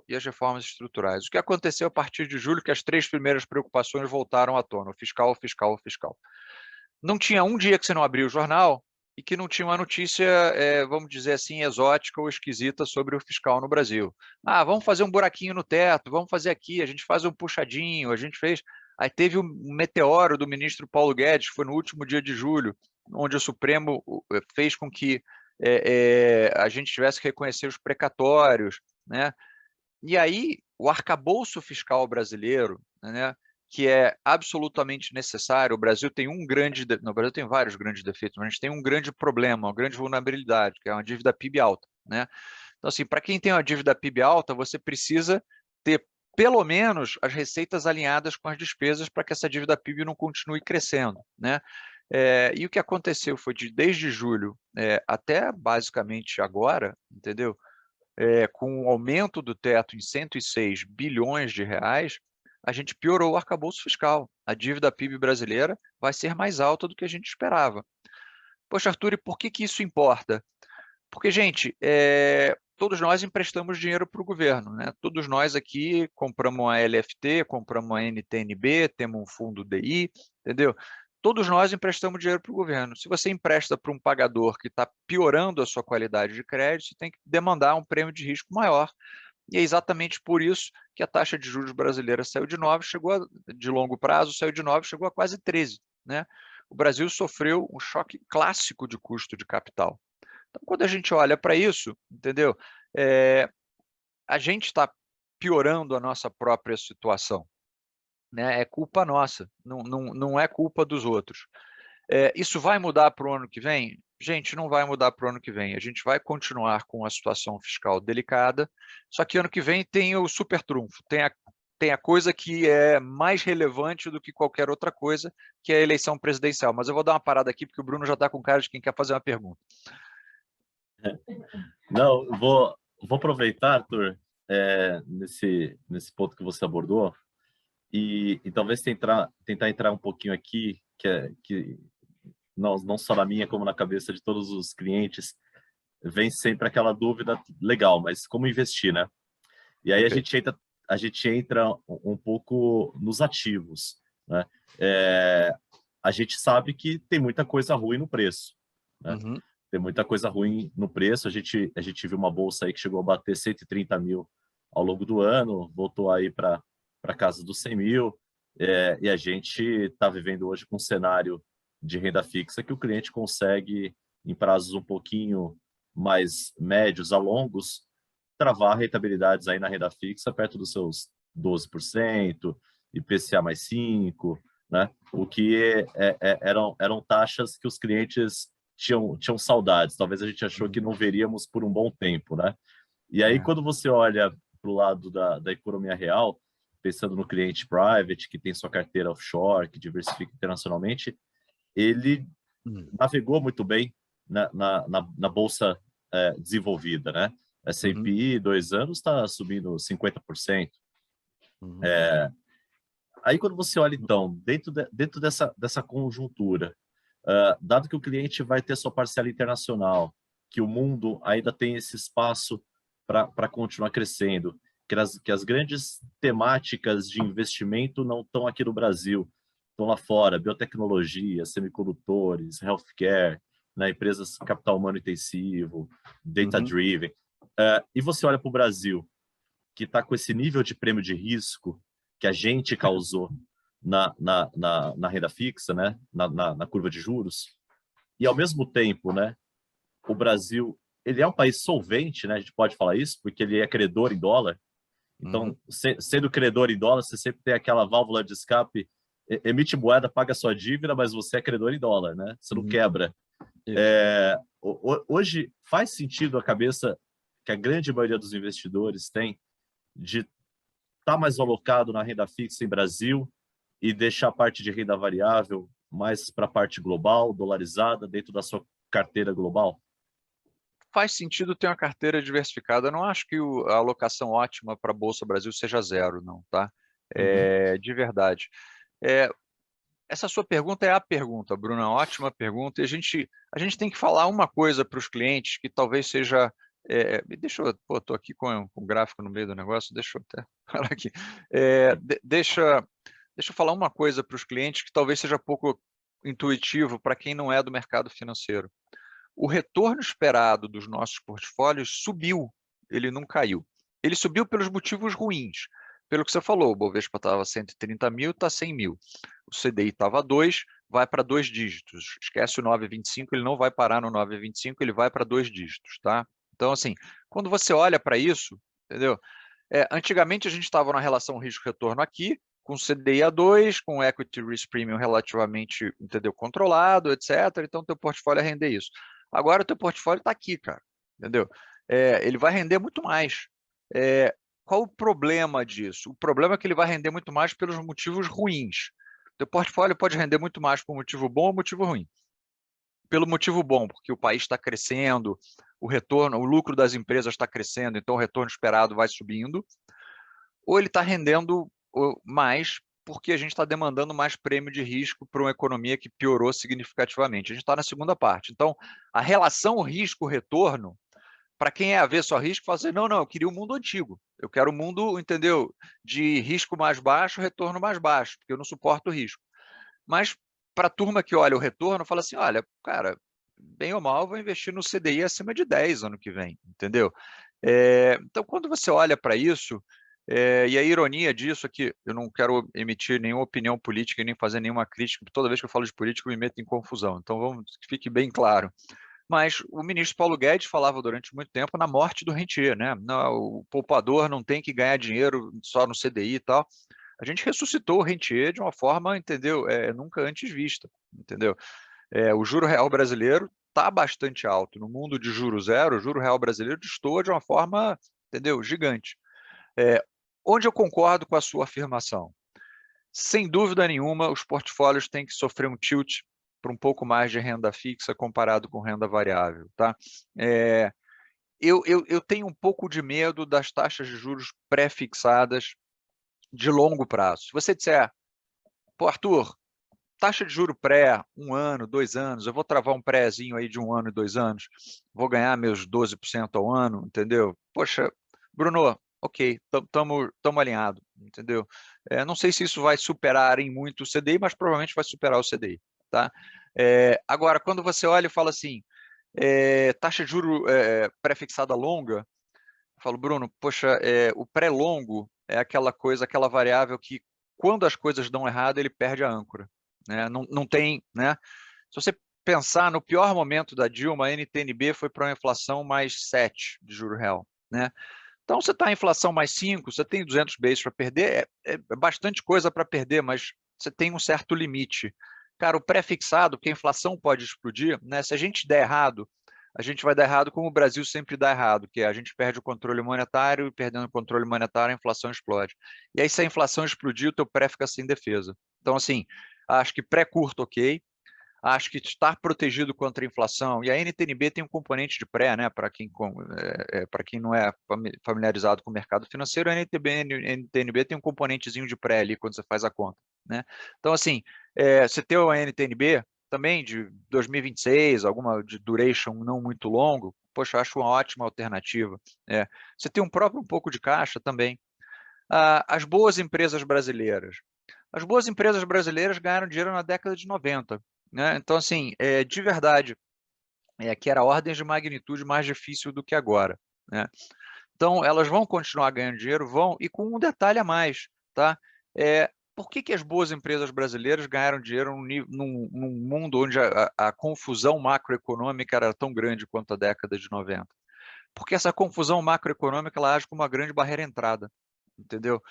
Speaker 2: e as reformas estruturais. O que aconteceu a partir de julho, que as 3 primeiras preocupações voltaram à tona: o fiscal. Não tinha um dia que você não abriu o jornal e que não tinha uma notícia, vamos dizer assim, exótica ou esquisita sobre o fiscal no Brasil. Vamos fazer um buraquinho no teto, vamos fazer aqui, a gente faz um puxadinho, a gente fez... Aí teve um meteoro do ministro Paulo Guedes, que foi no último dia de julho, onde o Supremo fez com que a gente tivesse que reconhecer os precatórios, né? E aí o arcabouço fiscal brasileiro, né, que é absolutamente necessário. O Brasil tem no Brasil tem vários grandes defeitos, mas a gente tem um grande problema, uma grande vulnerabilidade, que é uma dívida PIB alta, né? Então, assim, para quem tem uma dívida PIB alta, você precisa ter pelo menos as receitas alinhadas com as despesas para que essa dívida PIB não continue crescendo, né? E o que aconteceu foi desde julho até basicamente agora, entendeu? Com o aumento do teto em 106 bilhões de reais, a gente piorou o arcabouço fiscal. A dívida PIB brasileira vai ser mais alta do que a gente esperava. Poxa, Arthur, e por que isso importa? Porque, gente, todos nós emprestamos dinheiro para o governo, né? Todos nós aqui compramos uma LFT, compramos uma NTNB, temos um fundo DI, entendeu? Todos nós emprestamos dinheiro para o governo. Se você empresta para um pagador que está piorando a sua qualidade de crédito, você tem que demandar um prêmio de risco maior. E é exatamente por isso que a taxa de juros brasileira saiu de 9, de longo prazo, saiu de 9, chegou a quase 13, né? O Brasil sofreu um choque clássico de custo de capital. Então, quando a gente olha para isso, entendeu? A gente está piorando a nossa própria situação, né? É culpa nossa, não é culpa dos outros. Isso vai mudar para o ano que vem? Gente, não vai mudar para o ano que vem. A gente vai continuar com a situação fiscal delicada, só que ano que vem tem o super trunfo, tem a coisa que é mais relevante do que qualquer outra coisa, que é a eleição presidencial. Mas eu vou dar uma parada aqui, porque o Bruno já está com cara de quem quer fazer uma pergunta.
Speaker 1: Não, vou aproveitar, Arthur, nesse ponto que você abordou, e talvez tentar entrar um pouquinho aqui, que não só na minha, como na cabeça de todos os clientes, vem sempre aquela dúvida legal, mas como investir, né? E aí a gente entra um pouco nos ativos, né? A gente sabe que tem muita coisa ruim no preço, né?
Speaker 2: Uhum.
Speaker 1: Tem muita coisa ruim no preço. A gente viu uma bolsa aí que chegou a bater 130 mil ao longo do ano, voltou aí para casa dos 100 mil, e a gente está vivendo hoje com um cenário de renda fixa que o cliente consegue, em prazos um pouquinho mais médios a longos, travar rentabilidades aí na renda fixa perto dos seus 12%, IPCA mais 5%, né? O que eram taxas que os clientes tinham saudades. Talvez a gente achou que não veríamos por um bom tempo, né? E aí, quando você olha para o lado da economia real, pensando no cliente private, que tem sua carteira offshore, que diversifica internacionalmente, ele navegou muito bem na bolsa desenvolvida, né? S&P, 2 anos, está subindo 50%. Aí, quando você olha, então, dentro dessa conjuntura, dado que o cliente vai ter sua parcela internacional, que o mundo ainda tem esse espaço para continuar crescendo, que as grandes temáticas de investimento não estão aqui no Brasil, estão lá fora, biotecnologia, semicondutores, healthcare, né, empresas capital humano intensivo, data-driven. E você olha para o Brasil, que está com esse nível de prêmio de risco que a gente causou na renda fixa, né, na curva de juros, e ao mesmo tempo, né, o Brasil, ele é um país solvente, né, a gente pode falar isso, porque ele é credor em dólar. Então, sendo credor em dólar, você sempre tem aquela válvula de escape, emite moeda, paga sua dívida, mas você é credor em dólar, né? Você não quebra. Hoje faz sentido a cabeça que a grande maioria dos investidores tem de estar mais alocado na renda fixa em Brasil e deixar a parte de renda variável mais para a parte global, dolarizada, dentro da sua carteira global?
Speaker 2: Faz sentido ter uma carteira diversificada. Eu não acho que a alocação ótima para a Bolsa Brasil seja zero, não, tá? De verdade. Essa sua pergunta é a pergunta, Bruna, ótima pergunta. E a gente tem que falar uma coisa para os clientes que talvez seja... deixa eu... Pô, estou aqui com um gráfico no meio do negócio, deixa eu até parar aqui. Deixa eu falar uma coisa para os clientes que talvez seja pouco intuitivo para quem não é do mercado financeiro. O retorno esperado dos nossos portfólios subiu, ele não caiu. Ele subiu pelos motivos ruins. Pelo que você falou, o Bovespa estava 130 mil, está 100 mil. O CDI estava 2, vai para 2 dígitos. Esquece o 9,25, ele não vai parar no 9,25, ele vai para 2 dígitos, tá? Então, assim, quando você olha para isso, entendeu? Antigamente a gente estava na relação risco-retorno aqui, com CDI a 2, com equity risk premium relativamente, entendeu, controlado, etc. Então, teu portfólio vai render isso. Agora, o teu portfólio está aqui, cara, entendeu? Ele vai render muito mais. Qual o problema disso? O problema é que ele vai render muito mais pelos motivos ruins. Teu portfólio pode render muito mais por motivo bom ou motivo ruim. Pelo motivo bom, porque o país está crescendo, o retorno, o lucro das empresas está crescendo, então o retorno esperado vai subindo, ou ele está rendendo mais porque a gente está demandando mais prêmio de risco para uma economia que piorou significativamente. A gente está na segunda parte. Então, a relação risco-retorno, para quem é avesso ao risco, fala assim, não, eu queria o mundo antigo. Eu quero o mundo, entendeu, de risco mais baixo, retorno mais baixo, porque eu não suporto o risco. Mas para a turma que olha o retorno, fala assim, olha, cara, bem ou mal, eu vou investir no CDI acima de 10 ano que vem, entendeu? Então, quando você olha para isso, e a ironia disso é que eu não quero emitir nenhuma opinião política e nem fazer nenhuma crítica, toda vez que eu falo de política eu me meto em confusão, então vamos que fique bem claro. Mas o ministro Paulo Guedes falava durante muito tempo na morte do rentier, né? Não, o poupador não tem que ganhar dinheiro só no CDI e tal. A gente ressuscitou o rentier de uma forma, entendeu? Nunca antes vista, entendeu? O juro real brasileiro está bastante alto. No mundo de juro zero, o juro real brasileiro destoa de uma forma, entendeu? Gigante. Onde eu concordo com a sua afirmação? Sem dúvida nenhuma, os portfólios têm que sofrer um tilt para um pouco mais de renda fixa comparado com renda variável, tá? Eu tenho um pouco de medo das taxas de juros pré-fixadas de longo prazo. Se você disser, pô, Arthur, taxa de juro pré, 1 ano, 2 anos, eu vou travar um prézinho aí de 1 ano e 2 anos, vou ganhar meus 12% ao ano, entendeu? Poxa, Bruno, ok, estamos alinhados, entendeu? Não sei se isso vai superar em muito o CDI, mas provavelmente vai superar o CDI, tá? Agora, quando você olha e fala assim, taxa de juro pré-fixada longa, eu falo, Bruno, poxa, o pré-longo é aquela coisa, aquela variável que quando as coisas dão errado, ele perde a âncora. Né? Não tem, né? Se você pensar no pior momento da Dilma, a NTNB foi para uma inflação mais 7 de juro real, né? Então, você está em inflação mais 5, você tem 200 bases para perder, é bastante coisa para perder, mas você tem um certo limite. Cara, o pré-fixado, que a inflação pode explodir, né? Se a gente der errado, a gente vai dar errado como o Brasil sempre dá errado, que é a gente perde o controle monetário e perdendo o controle monetário a inflação explode. E aí, se a inflação explodir, o teu pré fica sem defesa. Então, assim, acho que pré-curto, ok. Acho que estar protegido contra a inflação, e a NTNB tem um componente de pré, né? Para quem não é familiarizado com o mercado financeiro, a NTNB tem um componentezinho de pré ali quando você faz a conta. Né? Então, assim, você tem a NTNB também de 2026, alguma de duration não muito longo, poxa, acho uma ótima alternativa. Você tem um pouco de caixa também. As boas empresas brasileiras. As boas empresas brasileiras ganharam dinheiro na década de 90. Né? Então, assim, de verdade, que era ordens de magnitude mais difícil do que agora. Né? Então, elas vão continuar ganhando dinheiro, vão, e com um detalhe a mais, tá? Por que as boas empresas brasileiras ganharam dinheiro num mundo onde a confusão macroeconômica era tão grande quanto a década de 90? Porque essa confusão macroeconômica ela age como uma grande barreira à entrada, entendeu?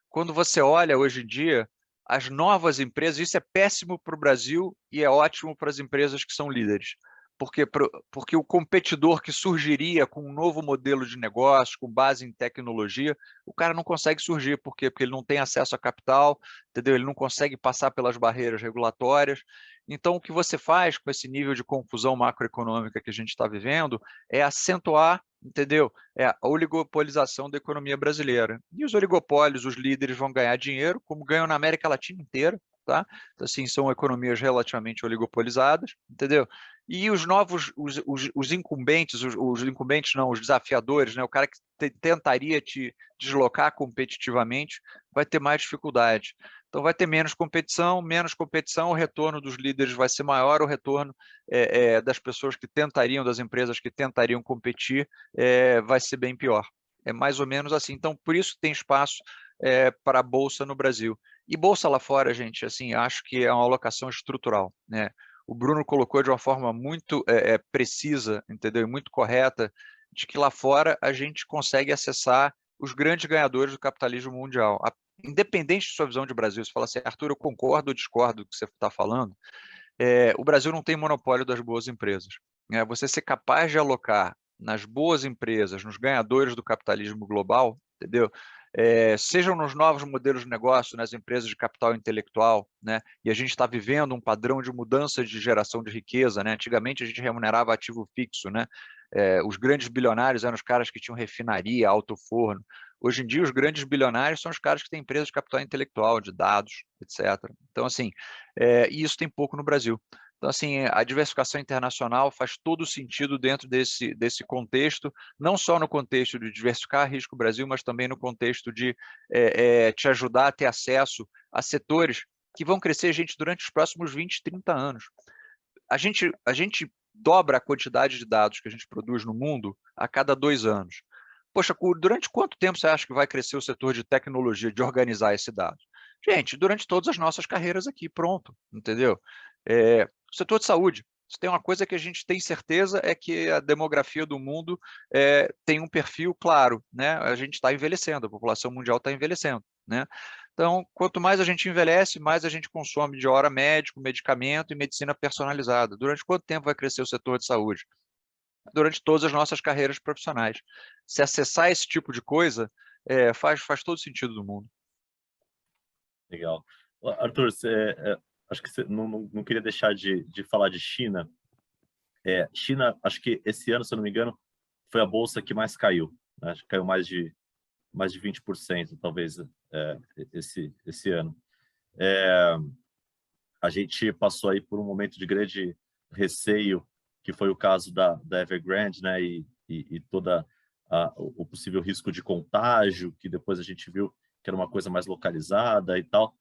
Speaker 2: Quando você olha hoje em dia, as novas empresas, isso é péssimo para o Brasil e é ótimo para as empresas que são líderes. Porque o competidor que surgiria com um novo modelo de negócio, com base em tecnologia, o cara não consegue surgir. Por quê? Porque ele não tem acesso a capital, entendeu? Ele não consegue passar pelas barreiras regulatórias. Então, o que você faz com esse nível de confusão macroeconômica que a gente está vivendo é acentuar, entendeu? A oligopolização da economia brasileira. E os oligopólios, os líderes vão ganhar dinheiro, como ganham na América Latina inteira, tá? Então, assim, são economias relativamente oligopolizadas, entendeu? E os novos, os incumbentes, os incumbentes não, os desafiadores, né? O cara que tentaria te deslocar competitivamente vai ter mais dificuldade. Então vai ter menos competição, o retorno dos líderes vai ser maior, o retorno das pessoas que tentariam, das empresas que tentariam competir, vai ser bem pior. É mais ou menos assim. Então, por isso tem espaço para a Bolsa no Brasil. E Bolsa lá fora, gente, assim, acho que é uma alocação estrutural, né? O Bruno colocou de uma forma muito precisa, entendeu? E muito correta, de que lá fora a gente consegue acessar os grandes ganhadores do capitalismo mundial. Independente de sua visão de Brasil, você fala assim, Arthur, eu concordo ou discordo do que você está falando, o Brasil não tem monopólio das boas empresas. Você ser capaz de alocar nas boas empresas, nos ganhadores do capitalismo global, entendeu? Sejam nos novos modelos de negócio, nas empresas de capital intelectual, né? E a gente está vivendo um padrão de mudança de geração de riqueza, né? Antigamente a gente remunerava ativo fixo, né? Os grandes bilionários eram os caras que tinham refinaria, alto forno. Hoje em dia, os grandes bilionários são os caras que têm empresas de capital intelectual, de dados, etc. Então, assim, e isso tem pouco no Brasil. Então, assim, a diversificação internacional faz todo sentido dentro desse contexto, não só no contexto de diversificar risco Brasil, mas também no contexto de te ajudar a ter acesso a setores que vão crescer, gente, durante os próximos 20, 30 anos. A gente dobra a quantidade de dados que a gente produz no mundo a cada 2 anos. Poxa, durante quanto tempo você acha que vai crescer o setor de tecnologia, de organizar esse dado? Gente, durante todas as nossas carreiras aqui, pronto, entendeu? O setor de saúde, se tem uma coisa que a gente tem certeza é que a demografia do mundo tem um perfil claro, né? A gente está envelhecendo, a população mundial está envelhecendo, né? Então, quanto mais a gente envelhece, mais a gente consome de hora médico, medicamento e medicina personalizada. Durante quanto tempo vai crescer o setor de saúde? Durante todas as nossas carreiras profissionais. Se acessar esse tipo de coisa, faz todo sentido do mundo.
Speaker 1: Legal. Arthur, acho que você não queria deixar de falar de China. China, acho que esse ano, se eu não me engano, foi a bolsa que mais caiu, né? Acho que caiu mais de 20%, talvez, esse ano. A gente passou aí por um momento de grande receio, que foi o caso da Evergrande, né? E toda o possível risco de contágio, que depois a gente viu que era uma coisa mais localizada e tal.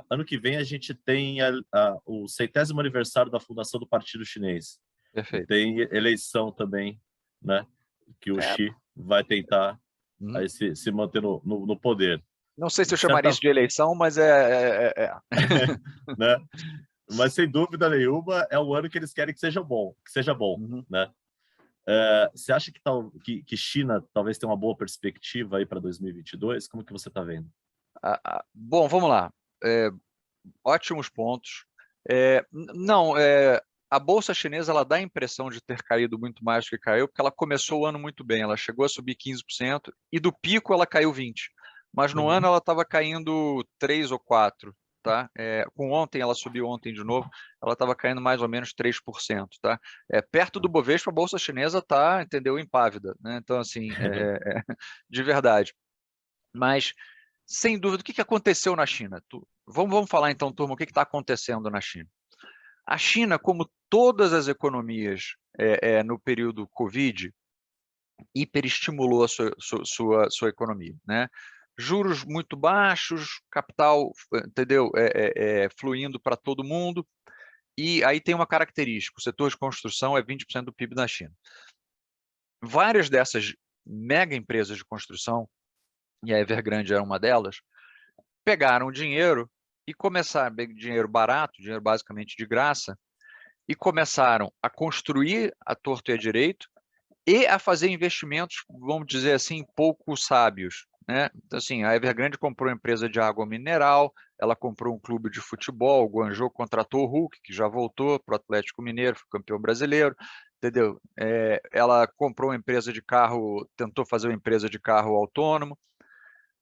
Speaker 1: Ano que vem a gente tem o 100º aniversário da fundação do Partido Chinês. E
Speaker 2: Perfeito.
Speaker 1: tem eleição também, né? Que o Xi vai tentar aí se manter no poder.
Speaker 2: Não sei se eu
Speaker 1: De
Speaker 2: chamaria
Speaker 1: certa
Speaker 2: isso de eleição, mas
Speaker 1: né? Mas sem dúvida nenhuma é um ano que eles querem que seja bom, né? Você acha que China talvez tenha uma boa perspectiva aí para 2022? Como que você está vendo?
Speaker 2: Bom, vamos lá. Ótimos pontos. Não, a bolsa chinesa ela dá a impressão de ter caído muito mais do que caiu, porque ela começou o ano muito bem. Ela chegou a subir 15% e do pico ela caiu 20%. Mas no ano ela estava caindo 3 ou 4%. Tá? Com ontem, ela subiu ontem de novo, ela estava caindo mais ou menos 3%. Tá? Perto do Bovespa, a bolsa chinesa está, entendeu, impávida. Né? Então, assim, de verdade. Mas, sem dúvida, o que aconteceu na China? Vamos falar então, turma, o que está acontecendo na China. A China, como todas as economias no período Covid, hiperestimulou a sua economia, né? Juros muito baixos, capital, entendeu? Fluindo para todo mundo. E aí tem uma característica: o setor de construção é 20% do PIB da China. Várias dessas mega empresas de construção, e a Evergrande era uma delas, pegaram o dinheiro e começaram, dinheiro barato, dinheiro basicamente de graça, e começaram a construir a torto e a direito e a fazer investimentos, vamos dizer assim, pouco sábios. Né? Então, assim, a Evergrande comprou uma empresa de água mineral, ela comprou um clube de futebol, o Guangzhou contratou o Hulk, que já voltou para o Atlético Mineiro, foi campeão brasileiro, entendeu? Ela comprou uma empresa de carro, tentou fazer uma empresa de carro autônomo.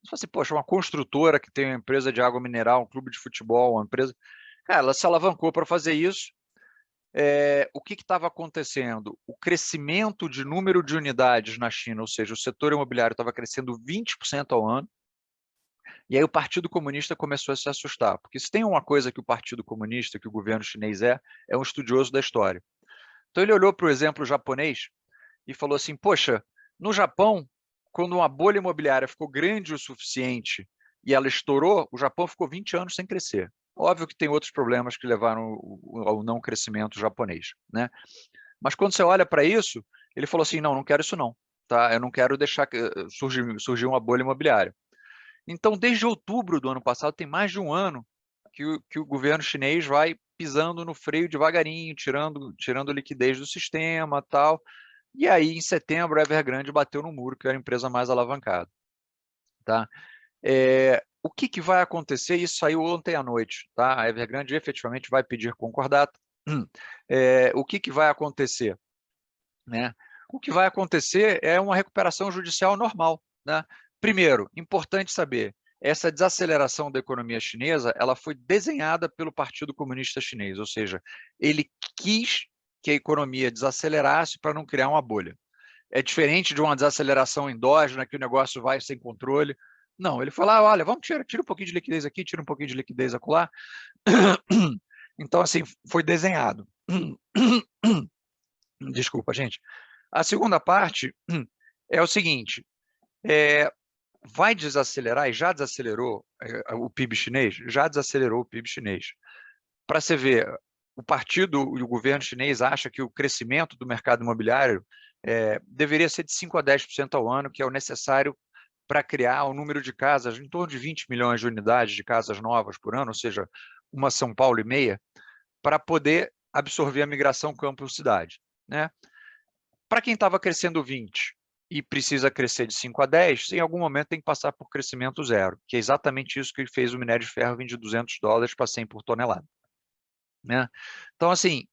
Speaker 2: Você fala assim, poxa, uma construtora que tem uma empresa de água mineral, um clube de futebol, uma empresa... Cara, ela se alavancou para fazer isso. O que estava acontecendo? O crescimento de número de unidades na China, ou seja, o setor imobiliário estava crescendo 20% ao ano, e aí o Partido Comunista começou a se assustar, porque se tem uma coisa que o Partido Comunista, que o governo chinês é um estudioso da história. Então ele olhou para o exemplo japonês e falou assim, poxa, no Japão, quando uma bolha imobiliária ficou grande o suficiente e ela estourou, o Japão ficou 20 anos sem crescer. Óbvio que tem outros problemas que levaram ao não crescimento japonês, né? Mas quando você olha para isso, ele falou assim, não quero isso não, tá? Eu não quero deixar surgir uma bolha imobiliária. Então, desde outubro do ano passado, tem mais de um ano que o governo chinês vai pisando no freio devagarinho, tirando liquidez do sistema, tal. E aí, em setembro, a Evergrande bateu no muro, que era a empresa mais alavancada. tá? O que vai acontecer? Isso saiu ontem à noite, tá? A Evergrande efetivamente vai pedir concordata. O que vai acontecer? Né? O que vai acontecer é uma recuperação judicial normal, né? Primeiro, importante saber, essa desaceleração da economia chinesa, ela foi desenhada pelo Partido Comunista Chinês, ou seja, ele quis que a economia desacelerasse para não criar uma bolha. É diferente de uma desaceleração endógena, que o negócio vai sem controle. Não, ele falou, olha, vamos tira um pouquinho de liquidez aqui, tira um pouquinho de liquidez acolá. Então, assim, foi desenhado. Desculpa, gente. A segunda parte é o seguinte, vai desacelerar, e já desacelerou o PIB chinês? Já desacelerou o PIB chinês. Para você ver, o partido e o governo chinês acha que o crescimento do mercado imobiliário deveria ser de 5% a 10% ao ano, que é o necessário para criar o número de casas, em torno de 20 milhões de unidades de casas novas por ano, ou seja, uma São Paulo e meia, para poder absorver a migração campo-cidade, né? Para quem estava crescendo 20 e precisa crescer de 5 a 10, em algum momento tem que passar por crescimento zero, que é exatamente isso que fez o minério de ferro vir de $200 para 100 por tonelada. Né? Então, assim,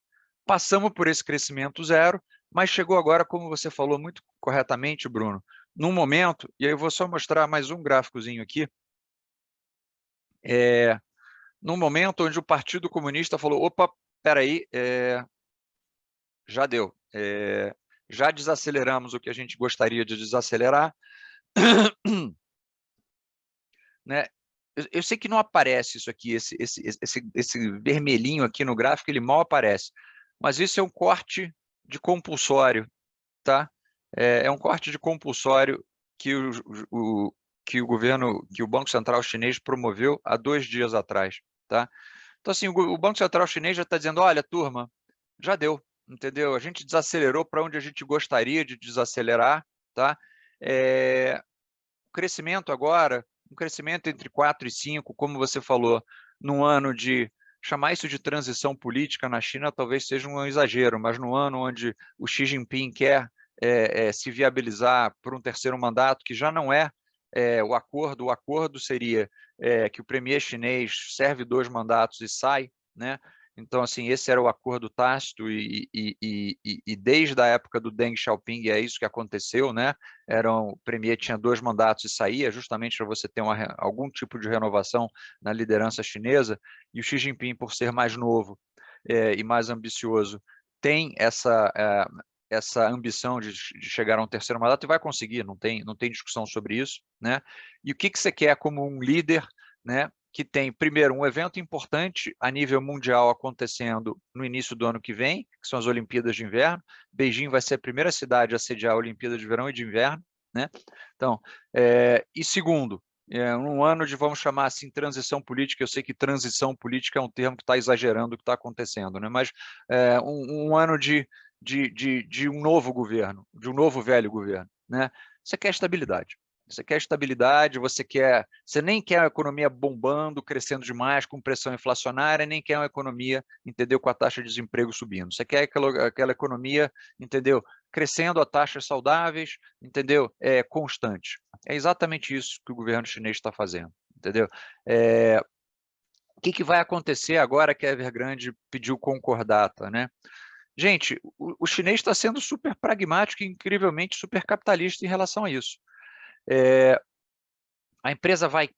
Speaker 2: passamos por esse crescimento zero, mas chegou agora, como você falou muito corretamente, Bruno, num momento, e aí eu vou só mostrar mais um gráficozinho aqui, num momento onde o Partido Comunista falou, opa, peraí, já deu, já desaceleramos o que a gente gostaria de desacelerar, né? Eu sei que não aparece isso aqui, esse vermelhinho aqui no gráfico, ele mal aparece, mas isso é um corte de compulsório, tá? É um corte de compulsório que que o governo, que o Banco Central chinês promoveu há 2 dias atrás, tá? Então, assim, o Banco Central chinês já está dizendo, olha, turma, já deu, entendeu? A gente desacelerou para onde a gente gostaria de desacelerar, tá? O crescimento agora, um crescimento entre 4 e 5, como você falou, num ano de... Chamar isso de transição política na China talvez seja um exagero, mas no ano onde o Xi Jinping quer se viabilizar por um terceiro mandato, que já não é o acordo seria que o premier chinês serve 2 mandatos e sai, né? Então, assim, esse era o acordo tácito e desde a época do Deng Xiaoping é isso que aconteceu, né? O premier tinha 2 mandatos e saía, justamente para você ter algum tipo de renovação na liderança chinesa, e o Xi Jinping, por ser mais novo e mais ambicioso, tem essa ambição de chegar a um terceiro mandato e vai conseguir, não tem discussão sobre isso, né? E o que você quer como um líder, né? Que tem, primeiro, um evento importante a nível mundial acontecendo no início do ano que vem, que são as Olimpíadas de Inverno. Beijing vai ser a primeira cidade a sediar a Olimpíada de Verão e de Inverno, né? Então, e segundo, um ano de, vamos chamar assim, transição política. Eu sei que transição política é um termo que está exagerando o que está acontecendo, né? Mas um ano de um novo governo, de um novo velho governo, né? Você quer estabilidade. Você quer estabilidade, você nem quer a economia bombando, crescendo demais, com pressão inflacionária, nem quer uma economia, entendeu, com a taxa de desemprego subindo. Você quer aquela economia, entendeu, crescendo a taxas saudáveis, entendeu, constante. É exatamente isso que o governo chinês está fazendo, entendeu? O que vai acontecer agora que a Evergrande pediu concordata, né? Gente, o chinês está sendo super pragmático e incrivelmente super capitalista em relação a isso. A empresa vai...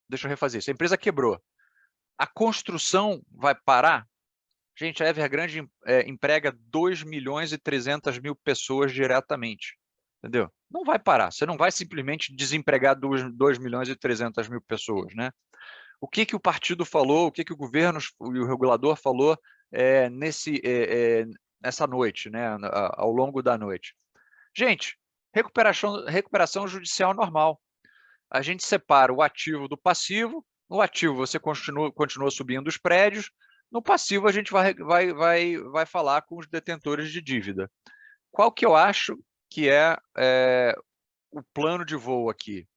Speaker 2: Deixa eu refazer isso. A empresa quebrou. A construção vai parar? Gente, a Evergrande emprega 2 milhões e 300 mil pessoas diretamente. Entendeu? Não vai parar. Você não vai simplesmente desempregar 2 milhões e 300 mil pessoas, né? O que o partido falou, o que o governo e o regulador falou nessa noite, né? Ao longo da noite? Gente, recuperação judicial normal. A gente separa o ativo do passivo. No ativo, você continua subindo os prédios. No passivo, a gente vai falar com os detentores de dívida. Qual que eu acho que é o plano de voo aqui?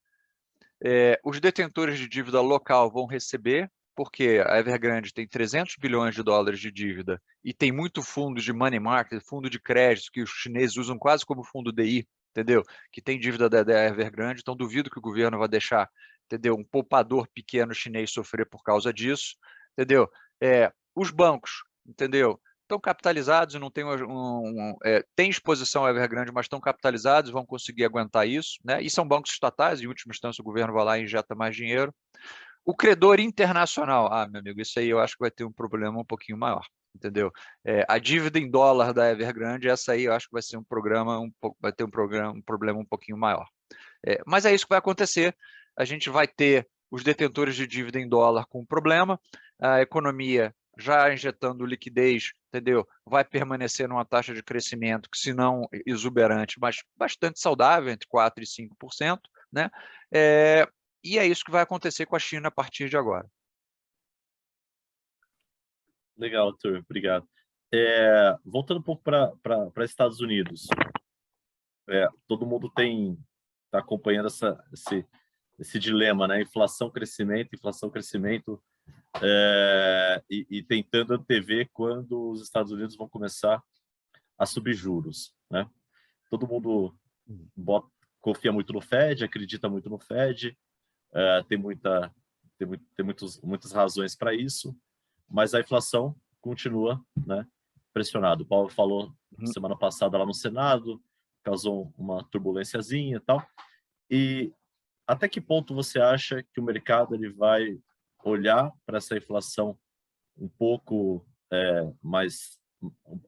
Speaker 2: Os detentores de dívida local vão receber, porque a Evergrande tem 300 bilhões de dólares de dívida e tem muito fundo de money market, fundo de crédito, que os chineses usam quase como fundo DI, entendeu? Que tem dívida da Evergrande, então duvido que o governo vai deixar, entendeu? Um poupador pequeno chinês sofrer por causa disso, entendeu? Os bancos, entendeu? Estão capitalizados e não tem tem exposição à Evergrande, mas estão capitalizados, vão conseguir aguentar isso, né? E são bancos estatais, em última instância o governo vai lá e injeta mais dinheiro. O credor internacional, meu amigo, isso aí eu acho que vai ter um problema um pouquinho maior, entendeu? A dívida em dólar da Evergrande, essa aí eu acho que vai ser vai ter um problema um pouquinho maior. Mas é isso que vai acontecer. A gente vai ter os detentores de dívida em dólar com problema, a economia já injetando liquidez, entendeu? Vai permanecer numa taxa de crescimento que, se não exuberante, mas bastante saudável, entre 4% e 5%, né? E é isso que vai acontecer com a China a partir de agora.
Speaker 1: Legal, Arthur, obrigado. Voltando um pouco para Estados Unidos, todo mundo está acompanhando esse dilema, né? Inflação, crescimento, e tentando antever quando os Estados Unidos vão começar a subir juros, né? Todo mundo confia muito no Fed, acredita muito no Fed, tem muitas razões para isso, mas a inflação continua, né, pressionada. O Paulo falou semana passada lá no Senado, causou uma turbulênciazinha e tal. E até que ponto você acha que o mercado ele vai olhar para essa inflação um pouco mais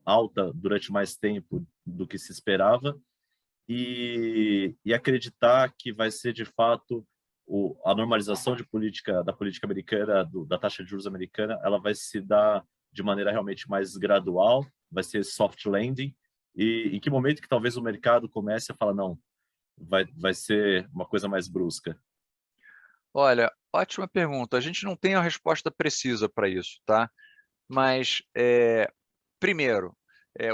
Speaker 1: alta durante mais tempo do que se esperava e acreditar que vai ser de fato a normalização da política americana, da taxa de juros americana, ela vai se dar de maneira realmente mais gradual, vai ser soft landing, e em que momento que talvez o mercado comece a falar, não, vai ser uma coisa mais brusca?
Speaker 2: Olha, ótima pergunta. A gente não tem a resposta precisa para isso, tá? Mas, primeiro,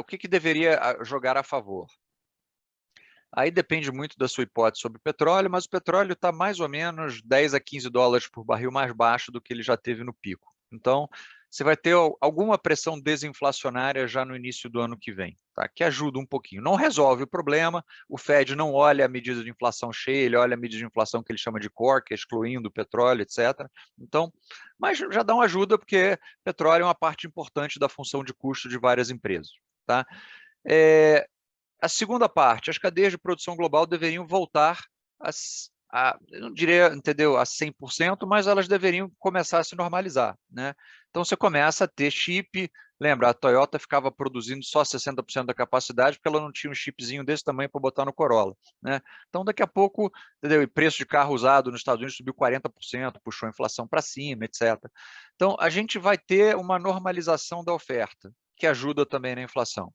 Speaker 2: o que deveria jogar a favor? Aí depende muito da sua hipótese sobre o petróleo, mas o petróleo está mais ou menos 10 a 15 dólares por barril mais baixo do que ele já teve no pico. Então, você vai ter alguma pressão desinflacionária já no início do ano que vem, tá? Que ajuda um pouquinho. Não resolve o problema, o Fed não olha a medida de inflação cheia, ele olha a medida de inflação que ele chama de core, que é excluindo o petróleo, etc. Então, mas já dá uma ajuda, porque petróleo é uma parte importante da função de custo de várias empresas, tá? A segunda parte, as cadeias de produção global deveriam voltar eu não diria, entendeu, a 100%, mas elas deveriam começar a se normalizar, né? Então você começa a ter chip, lembra, a Toyota ficava produzindo só 60% da capacidade porque ela não tinha um chipzinho desse tamanho para botar no Corolla, né? Então daqui a pouco, entendeu, o preço de carro usado nos Estados Unidos subiu 40%, puxou a inflação para cima, etc. Então a gente vai ter uma normalização da oferta, que ajuda também na inflação.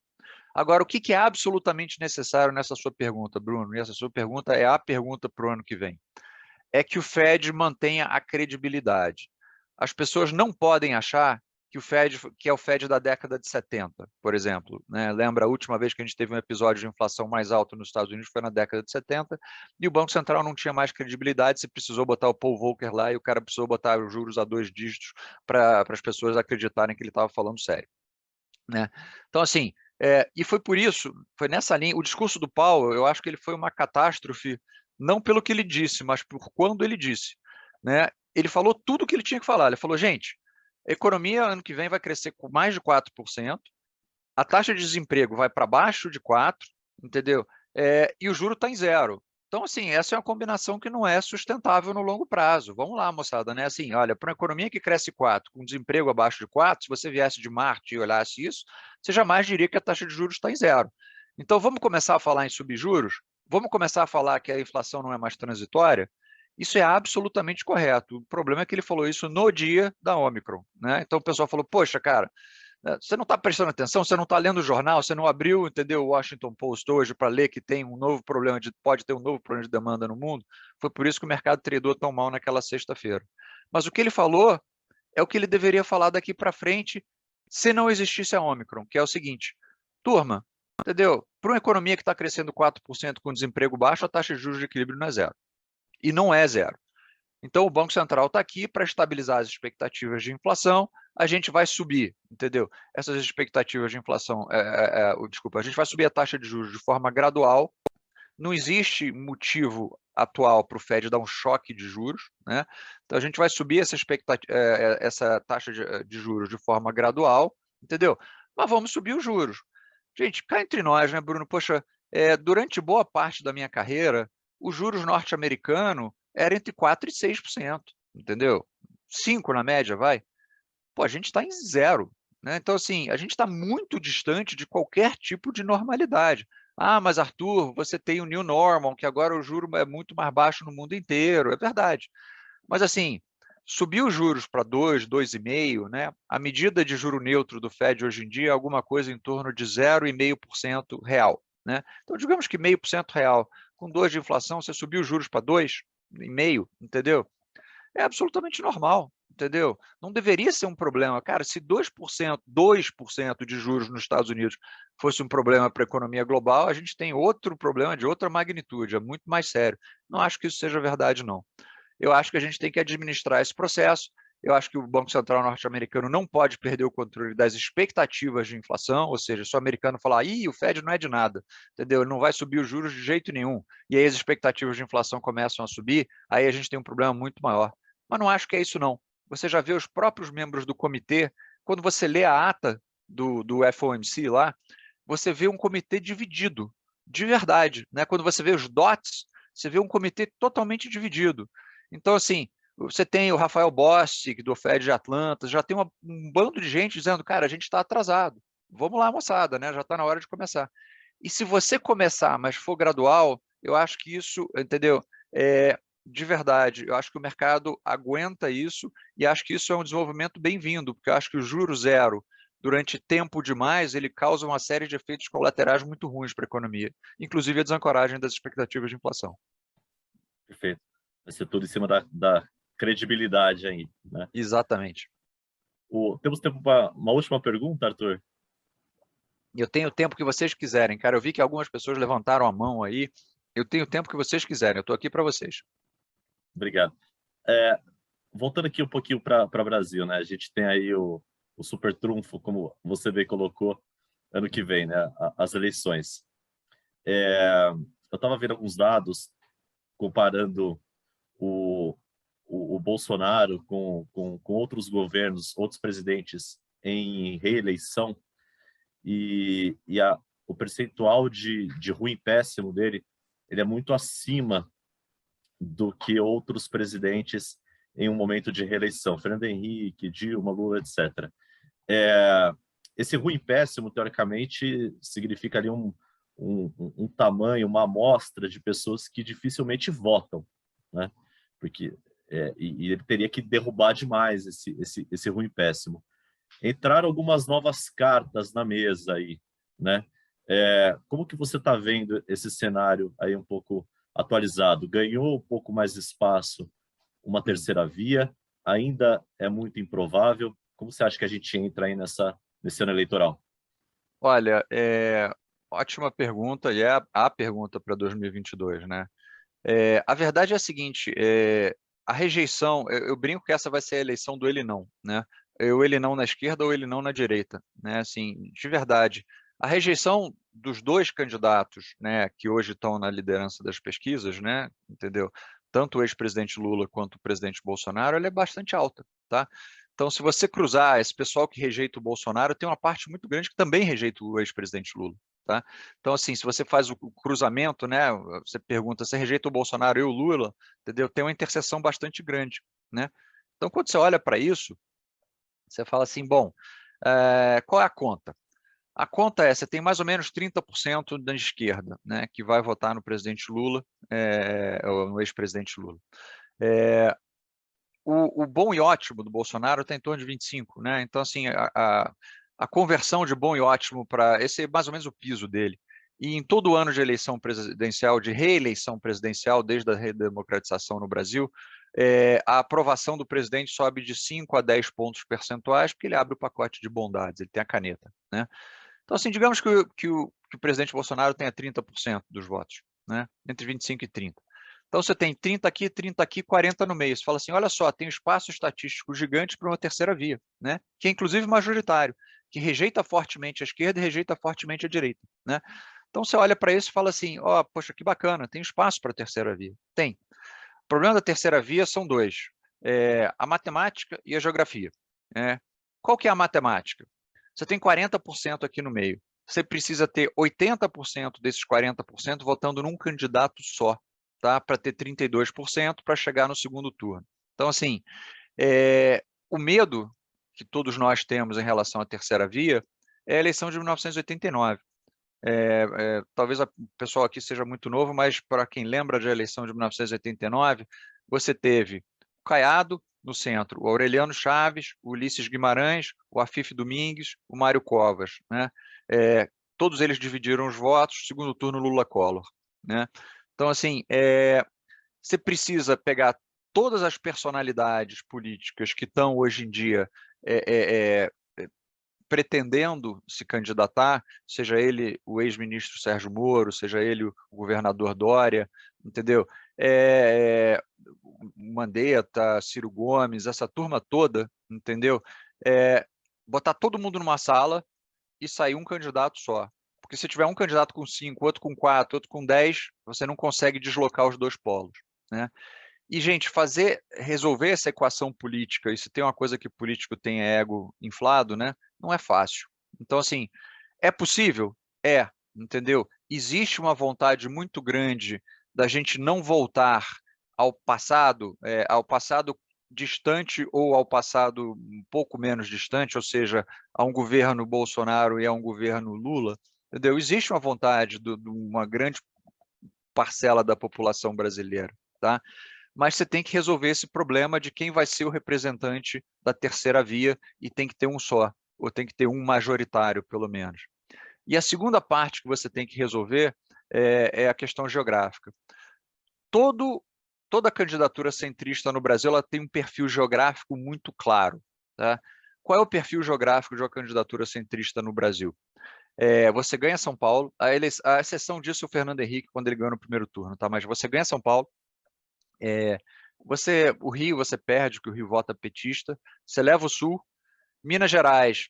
Speaker 2: Agora, o que é absolutamente necessário nessa sua pergunta, Bruno? E essa sua pergunta é a pergunta para o ano que vem. É que o Fed mantenha a credibilidade. As pessoas não podem achar que o Fed, que é o Fed da década de 70, por exemplo, né? Lembra a última vez que a gente teve um episódio de inflação mais alto nos Estados Unidos foi na década de 70, e o Banco Central não tinha mais credibilidade, se precisou botar o Paul Volcker lá e o cara precisou botar os juros a 2 dígitos para as pessoas acreditarem que ele estava falando sério, né? Então, assim, e foi por isso, foi nessa linha, o discurso do Powell, eu acho que ele foi uma catástrofe, não pelo que ele disse, mas por quando ele disse, né? Ele falou tudo o que ele tinha que falar, ele falou, gente, a economia ano que vem vai crescer com mais de 4%, a taxa de desemprego vai para baixo de 4%, entendeu? E o juro está em 0%. Então, assim, essa é uma combinação que não é sustentável no longo prazo. Vamos lá, moçada, né? Assim, olha, para uma economia que cresce 4%, com desemprego abaixo de 4%, se você viesse de Marte e olhasse isso, você jamais diria que a taxa de juros está em 0%. Então, vamos começar a falar em subjuros? Vamos começar a falar que a inflação não é mais transitória? Isso é absolutamente correto. O problema é que ele falou isso no dia da Omicron, né? Então, o pessoal falou, poxa, cara, você não está prestando atenção, você não está lendo o jornal, você não abriu, entendeu, o Washington Post hoje para ler que tem um novo problema, pode ter um novo problema de demanda no mundo. Foi por isso que o mercado tradou tão mal naquela sexta-feira. Mas o que ele falou é o que ele deveria falar daqui para frente se não existisse a Omicron, que é o seguinte, turma, entendeu? Para uma economia que está crescendo 4% com desemprego baixo, a taxa de juros de equilíbrio não é 0. E não é 0. Então, o Banco Central está aqui para estabilizar as expectativas de inflação, a gente vai subir, entendeu? Essas expectativas de inflação, desculpa, a gente vai subir a taxa de juros de forma gradual, não existe motivo atual para o Fed dar um choque de juros, né? Então a gente vai subir essa taxa de juros de forma gradual, entendeu? Mas vamos subir os juros. Gente, cá entre nós, né, Bruno? Poxa, durante boa parte da minha carreira, os juros norte-americano era entre 4% e 6%, entendeu? 5% na média, vai. Pô, a gente está em 0%, né? Então, assim, a gente está muito distante de qualquer tipo de normalidade. Ah, mas Arthur, você tem o New Normal, que agora o juro é muito mais baixo no mundo inteiro. É verdade. Mas, assim, subir os juros para 2, 2,5%, né? A medida de juro neutro do Fed hoje em dia é alguma coisa em torno de 0,5% real, né? Então, digamos que 0,5% real, com 2 de inflação, você subiu os juros para 2,5%, entendeu? É absolutamente normal, entendeu? Não deveria ser um problema. Cara, se 2% de juros nos Estados Unidos fosse um problema para a economia global, a gente tem outro problema de outra magnitude, é muito mais sério. Não acho que isso seja verdade, não. Eu acho que a gente tem que administrar esse processo. Eu acho que o Banco Central norte-americano não pode perder o controle das expectativas de inflação, ou seja, se o americano falar, ih, o Fed não é de nada, entendeu? Ele não vai subir os juros de jeito nenhum. E aí as expectativas de inflação começam a subir, aí a gente tem um problema muito maior. Mas não acho que é isso, não. Você já vê os próprios membros do comitê, quando você lê a ata do FOMC lá, você vê um comitê dividido, de verdade, né? Quando você vê os dots, você vê um comitê totalmente dividido. Então, assim, você tem o Rafael Bostic, do Fed de Atlanta, já tem um bando de gente dizendo, cara, a gente está atrasado. Vamos lá, moçada, né? Já está na hora de começar. E se você começar, mas for gradual, eu acho que isso, entendeu? De verdade, eu acho que o mercado aguenta isso e acho que isso é um desenvolvimento bem-vindo, porque eu acho que o juro zero, durante tempo demais, ele causa uma série de efeitos colaterais muito ruins para a economia, inclusive a desancoragem das expectativas de inflação.
Speaker 1: Perfeito. Vai ser tudo em cima da credibilidade aí, né?
Speaker 2: Exatamente.
Speaker 1: Temos tempo para uma última pergunta, Arthur?
Speaker 2: Eu tenho o tempo que vocês quiserem, cara. Eu vi que algumas pessoas levantaram a mão aí. Eu tenho o tempo que vocês quiserem. Eu estou aqui para vocês.
Speaker 1: Obrigado. Voltando aqui um pouquinho para o Brasil, né? A gente tem aí o super trunfo, como você bem colocou, ano que vem, né? As eleições. Eu estava vendo alguns dados comparando o Bolsonaro com outros governos, outros presidentes em reeleição, e o percentual de ruim péssimo dele, ele é muito acima do que outros presidentes em um momento de reeleição, Fernando Henrique, Dilma, Lula, etc. Esse ruim péssimo, teoricamente, significa ali um tamanho, uma amostra de pessoas que dificilmente votam, né? Porque e ele teria que derrubar demais esse ruim péssimo. Entraram algumas novas cartas na mesa aí, né? Como que você está vendo esse cenário aí um pouco atualizado? Ganhou um pouco mais de espaço uma terceira via? Ainda é muito improvável? Como você acha que a gente entra aí nesse ano eleitoral?
Speaker 2: Olha, ótima pergunta, e é a pergunta para 2022, né? A verdade é a seguinte, a rejeição, eu brinco que essa vai ser a eleição do ele não, né? Ou ele não na esquerda ou ele não na direita, né? Assim, de verdade, a rejeição dos dois candidatos, né, que hoje estão na liderança das pesquisas, né, entendeu? Tanto o ex-presidente Lula quanto o presidente Bolsonaro, ela é bastante alta, tá? Então, se você cruzar esse pessoal que rejeita o Bolsonaro, tem uma parte muito grande que também rejeita o ex-presidente Lula. Tá? Então, assim, se você faz o cruzamento, né, você pergunta, você rejeita o Bolsonaro e o Lula, entendeu? Tem uma interseção bastante grande, né? Então, quando você olha para isso, você fala assim, bom, qual é a conta? A conta é, você tem mais ou menos 30% da esquerda, né, que vai votar no presidente Lula, ou no ex-presidente Lula. O bom e ótimo do Bolsonaro está em torno de 25%, né? Então, assim, a conversão de bom e ótimo para esse é mais ou menos o piso dele. E em todo ano de eleição presidencial, de reeleição presidencial, desde a redemocratização no Brasil, a aprovação do presidente sobe de 5 a 10 pontos percentuais, porque ele abre o pacote de bondades, ele tem a caneta, né? Então, assim, digamos que o presidente Bolsonaro tenha 30% dos votos, né? Entre 25 e 30. Então, você tem 30 aqui, 40 no meio. Você fala assim, olha só, tem um espaço estatístico gigante para uma terceira via, né? Que é inclusive majoritário, que rejeita fortemente a esquerda e rejeita fortemente a direita, né? Então, você olha para isso e fala assim, ó, poxa, que bacana, tem espaço para a terceira via. Tem. O problema da terceira via são dois, a matemática e a geografia. Né? Qual que é a matemática? Você tem 40% aqui no meio. Você precisa ter 80% desses 40% votando num candidato só, tá? Para ter 32% para chegar no segundo turno. Então, assim, o medo que todos nós temos em relação à terceira via é a eleição de 1989. Talvez o pessoal aqui seja muito novo, mas para quem lembra da eleição de 1989, você teve o Caiado no centro, o Aureliano Chaves, o Ulisses Guimarães, o Afif Domingues, o Mário Covas. Né? Todos eles dividiram os votos, segundo turno Lula-Collor. Né? Então, assim, você precisa pegar todas as personalidades políticas que estão hoje em dia pretendendo se candidatar, seja ele o ex-ministro Sérgio Moro, seja ele o governador Dória, entendeu? Mandetta, Ciro Gomes, essa turma toda, entendeu? Botar todo mundo numa sala e sair um candidato só. Porque se tiver um candidato com 5, outro com 4, outro com 10, você não consegue deslocar os dois polos, né? E, gente, resolver essa equação política, e se tem uma coisa que político tem é ego inflado, né? Não é fácil. Então, assim, é possível? Entendeu? Existe uma vontade muito grande da gente não voltar ao passado distante ou ao passado um pouco menos distante, ou seja, a um governo Bolsonaro e a um governo Lula, entendeu? Existe uma vontade de uma grande parcela da população brasileira, tá? Mas você tem que resolver esse problema de quem vai ser o representante da terceira via e tem que ter um só, ou tem que ter um majoritário, pelo menos. E a segunda parte que você tem que resolver é a questão geográfica. Toda candidatura centrista no Brasil ela tem um perfil geográfico muito claro. Tá? Qual é o perfil geográfico de uma candidatura centrista no Brasil? Você ganha São Paulo, a exceção disso é o Fernando Henrique, quando ele ganhou no primeiro turno, tá? Mas você ganha São Paulo, o Rio você perde, porque o Rio vota petista, você leva o Sul, Minas Gerais,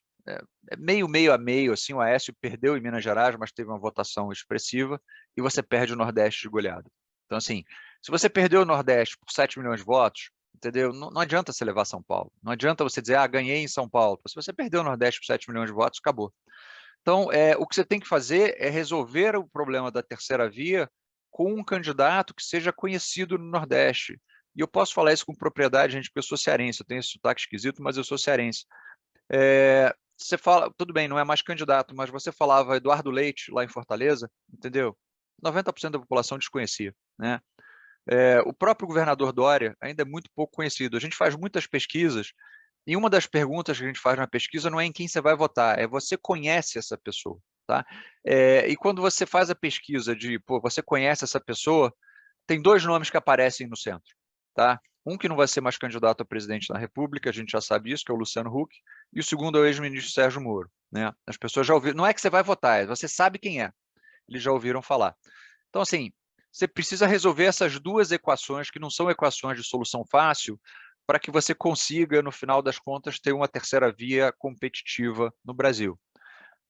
Speaker 2: meio a meio, assim, o Aécio perdeu em Minas Gerais, mas teve uma votação expressiva, e você perde o Nordeste de goleada. Então, assim, se você perdeu o Nordeste por 7 milhões de votos, entendeu? Não adianta você levar São Paulo, não adianta você dizer, ganhei em São Paulo. Se você perdeu o Nordeste por 7 milhões de votos, acabou. Então, o que você tem que fazer é resolver o problema da terceira via com um candidato que seja conhecido no Nordeste. E eu posso falar isso com propriedade, gente, porque eu sou cearense, eu tenho esse sotaque esquisito, mas eu sou cearense. Você fala, tudo bem, não é mais candidato, mas você falava Eduardo Leite lá em Fortaleza, entendeu? 90% da população desconhecia, né? O próprio governador Dória ainda é muito pouco conhecido. A gente faz muitas pesquisas e uma das perguntas que a gente faz na pesquisa não é em quem você vai votar, é você conhece essa pessoa, tá? E quando você faz a pesquisa de, você conhece essa pessoa, tem dois nomes que aparecem no centro, tá? Um que não vai ser mais candidato a presidente da República, a gente já sabe isso, que é o Luciano Huck, e o segundo é o ex-ministro Sérgio Moro, né? As pessoas já ouviram, não é que você vai votar, você sabe quem é, eles já ouviram falar. Então, assim, você precisa resolver essas duas equações, que não são equações de solução fácil, para que você consiga, no final das contas, ter uma terceira via competitiva no Brasil.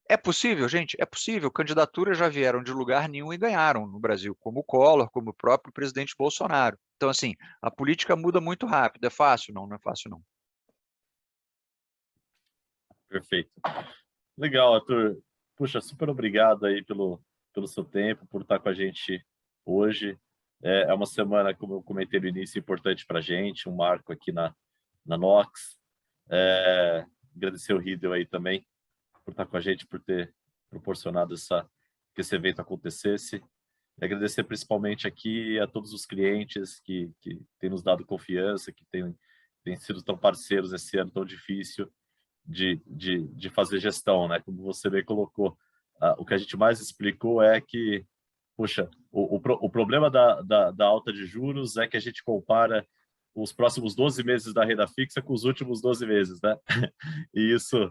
Speaker 2: É possível, gente? É possível. Candidaturas já vieram de lugar nenhum e ganharam no Brasil, como o Collor, como o próprio presidente Bolsonaro. Então, assim, a política muda muito rápido. É fácil? Não, não é fácil, não.
Speaker 1: Perfeito. Legal, Arthur. Puxa, super obrigado aí pelo seu tempo, por estar com a gente hoje. É uma semana, como eu comentei no início, importante para a gente, um marco aqui na Nox. Agradecer o Riedel aí também por estar com a gente, por ter proporcionado que esse evento acontecesse. E agradecer principalmente aqui a todos os clientes que têm nos dado confiança, que têm sido tão parceiros nesse ano tão difícil de fazer gestão, né? Como você bem colocou, o que a gente mais explicou é que, puxa, o problema da alta de juros é que a gente compara os próximos 12 meses da renda fixa com os últimos 12 meses, né? E isso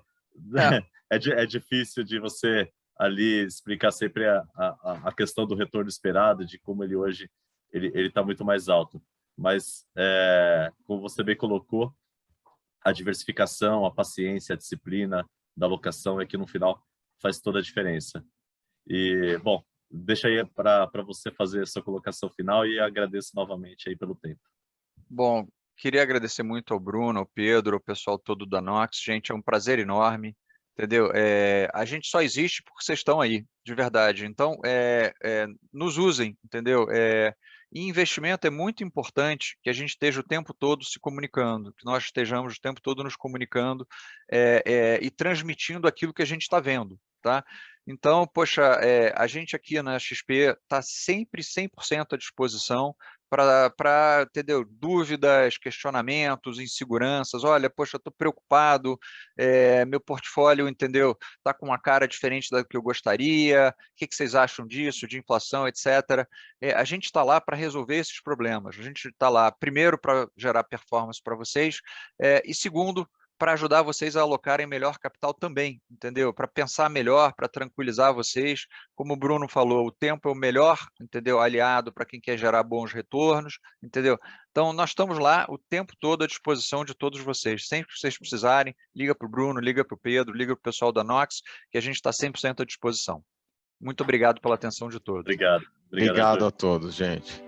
Speaker 1: é difícil de você ali explicar sempre a questão do retorno esperado, de como ele hoje ele está muito mais alto. Mas, como você bem colocou, a diversificação, a paciência, a disciplina da alocação é que no final faz toda a diferença. E, bom, deixa aí para você fazer a sua colocação final e agradeço novamente aí pelo tempo.
Speaker 2: Bom, queria agradecer muito ao Bruno, ao Pedro, ao pessoal todo da Nox. Gente, é um prazer enorme, entendeu? A gente só existe porque vocês estão aí, de verdade. Então, nos usem, entendeu? E investimento é muito importante que a gente esteja o tempo todo se comunicando, que nós estejamos o tempo todo nos comunicando e transmitindo aquilo que a gente está vendo, tá? Então, poxa, a gente aqui na XP está sempre 100% à disposição para, entendeu, dúvidas, questionamentos, inseguranças. Olha, poxa, estou preocupado, meu portfólio, entendeu, está com uma cara diferente da que eu gostaria, o que vocês acham disso, de inflação, etc. A gente está lá para resolver esses problemas. A gente está lá, primeiro, para gerar performance para vocês, e segundo, para ajudar vocês a alocarem melhor capital também, entendeu? Para pensar melhor, para tranquilizar vocês. Como o Bruno falou, o tempo é o melhor, entendeu? Aliado para quem quer gerar bons retornos, entendeu? Então, nós estamos lá o tempo todo à disposição de todos vocês. Sempre que vocês precisarem, liga para o Bruno, liga para o Pedro, liga para o pessoal da Nox, que a gente está 100% à disposição. Muito obrigado pela atenção de todos.
Speaker 1: Obrigado.
Speaker 3: Obrigado a todos, gente.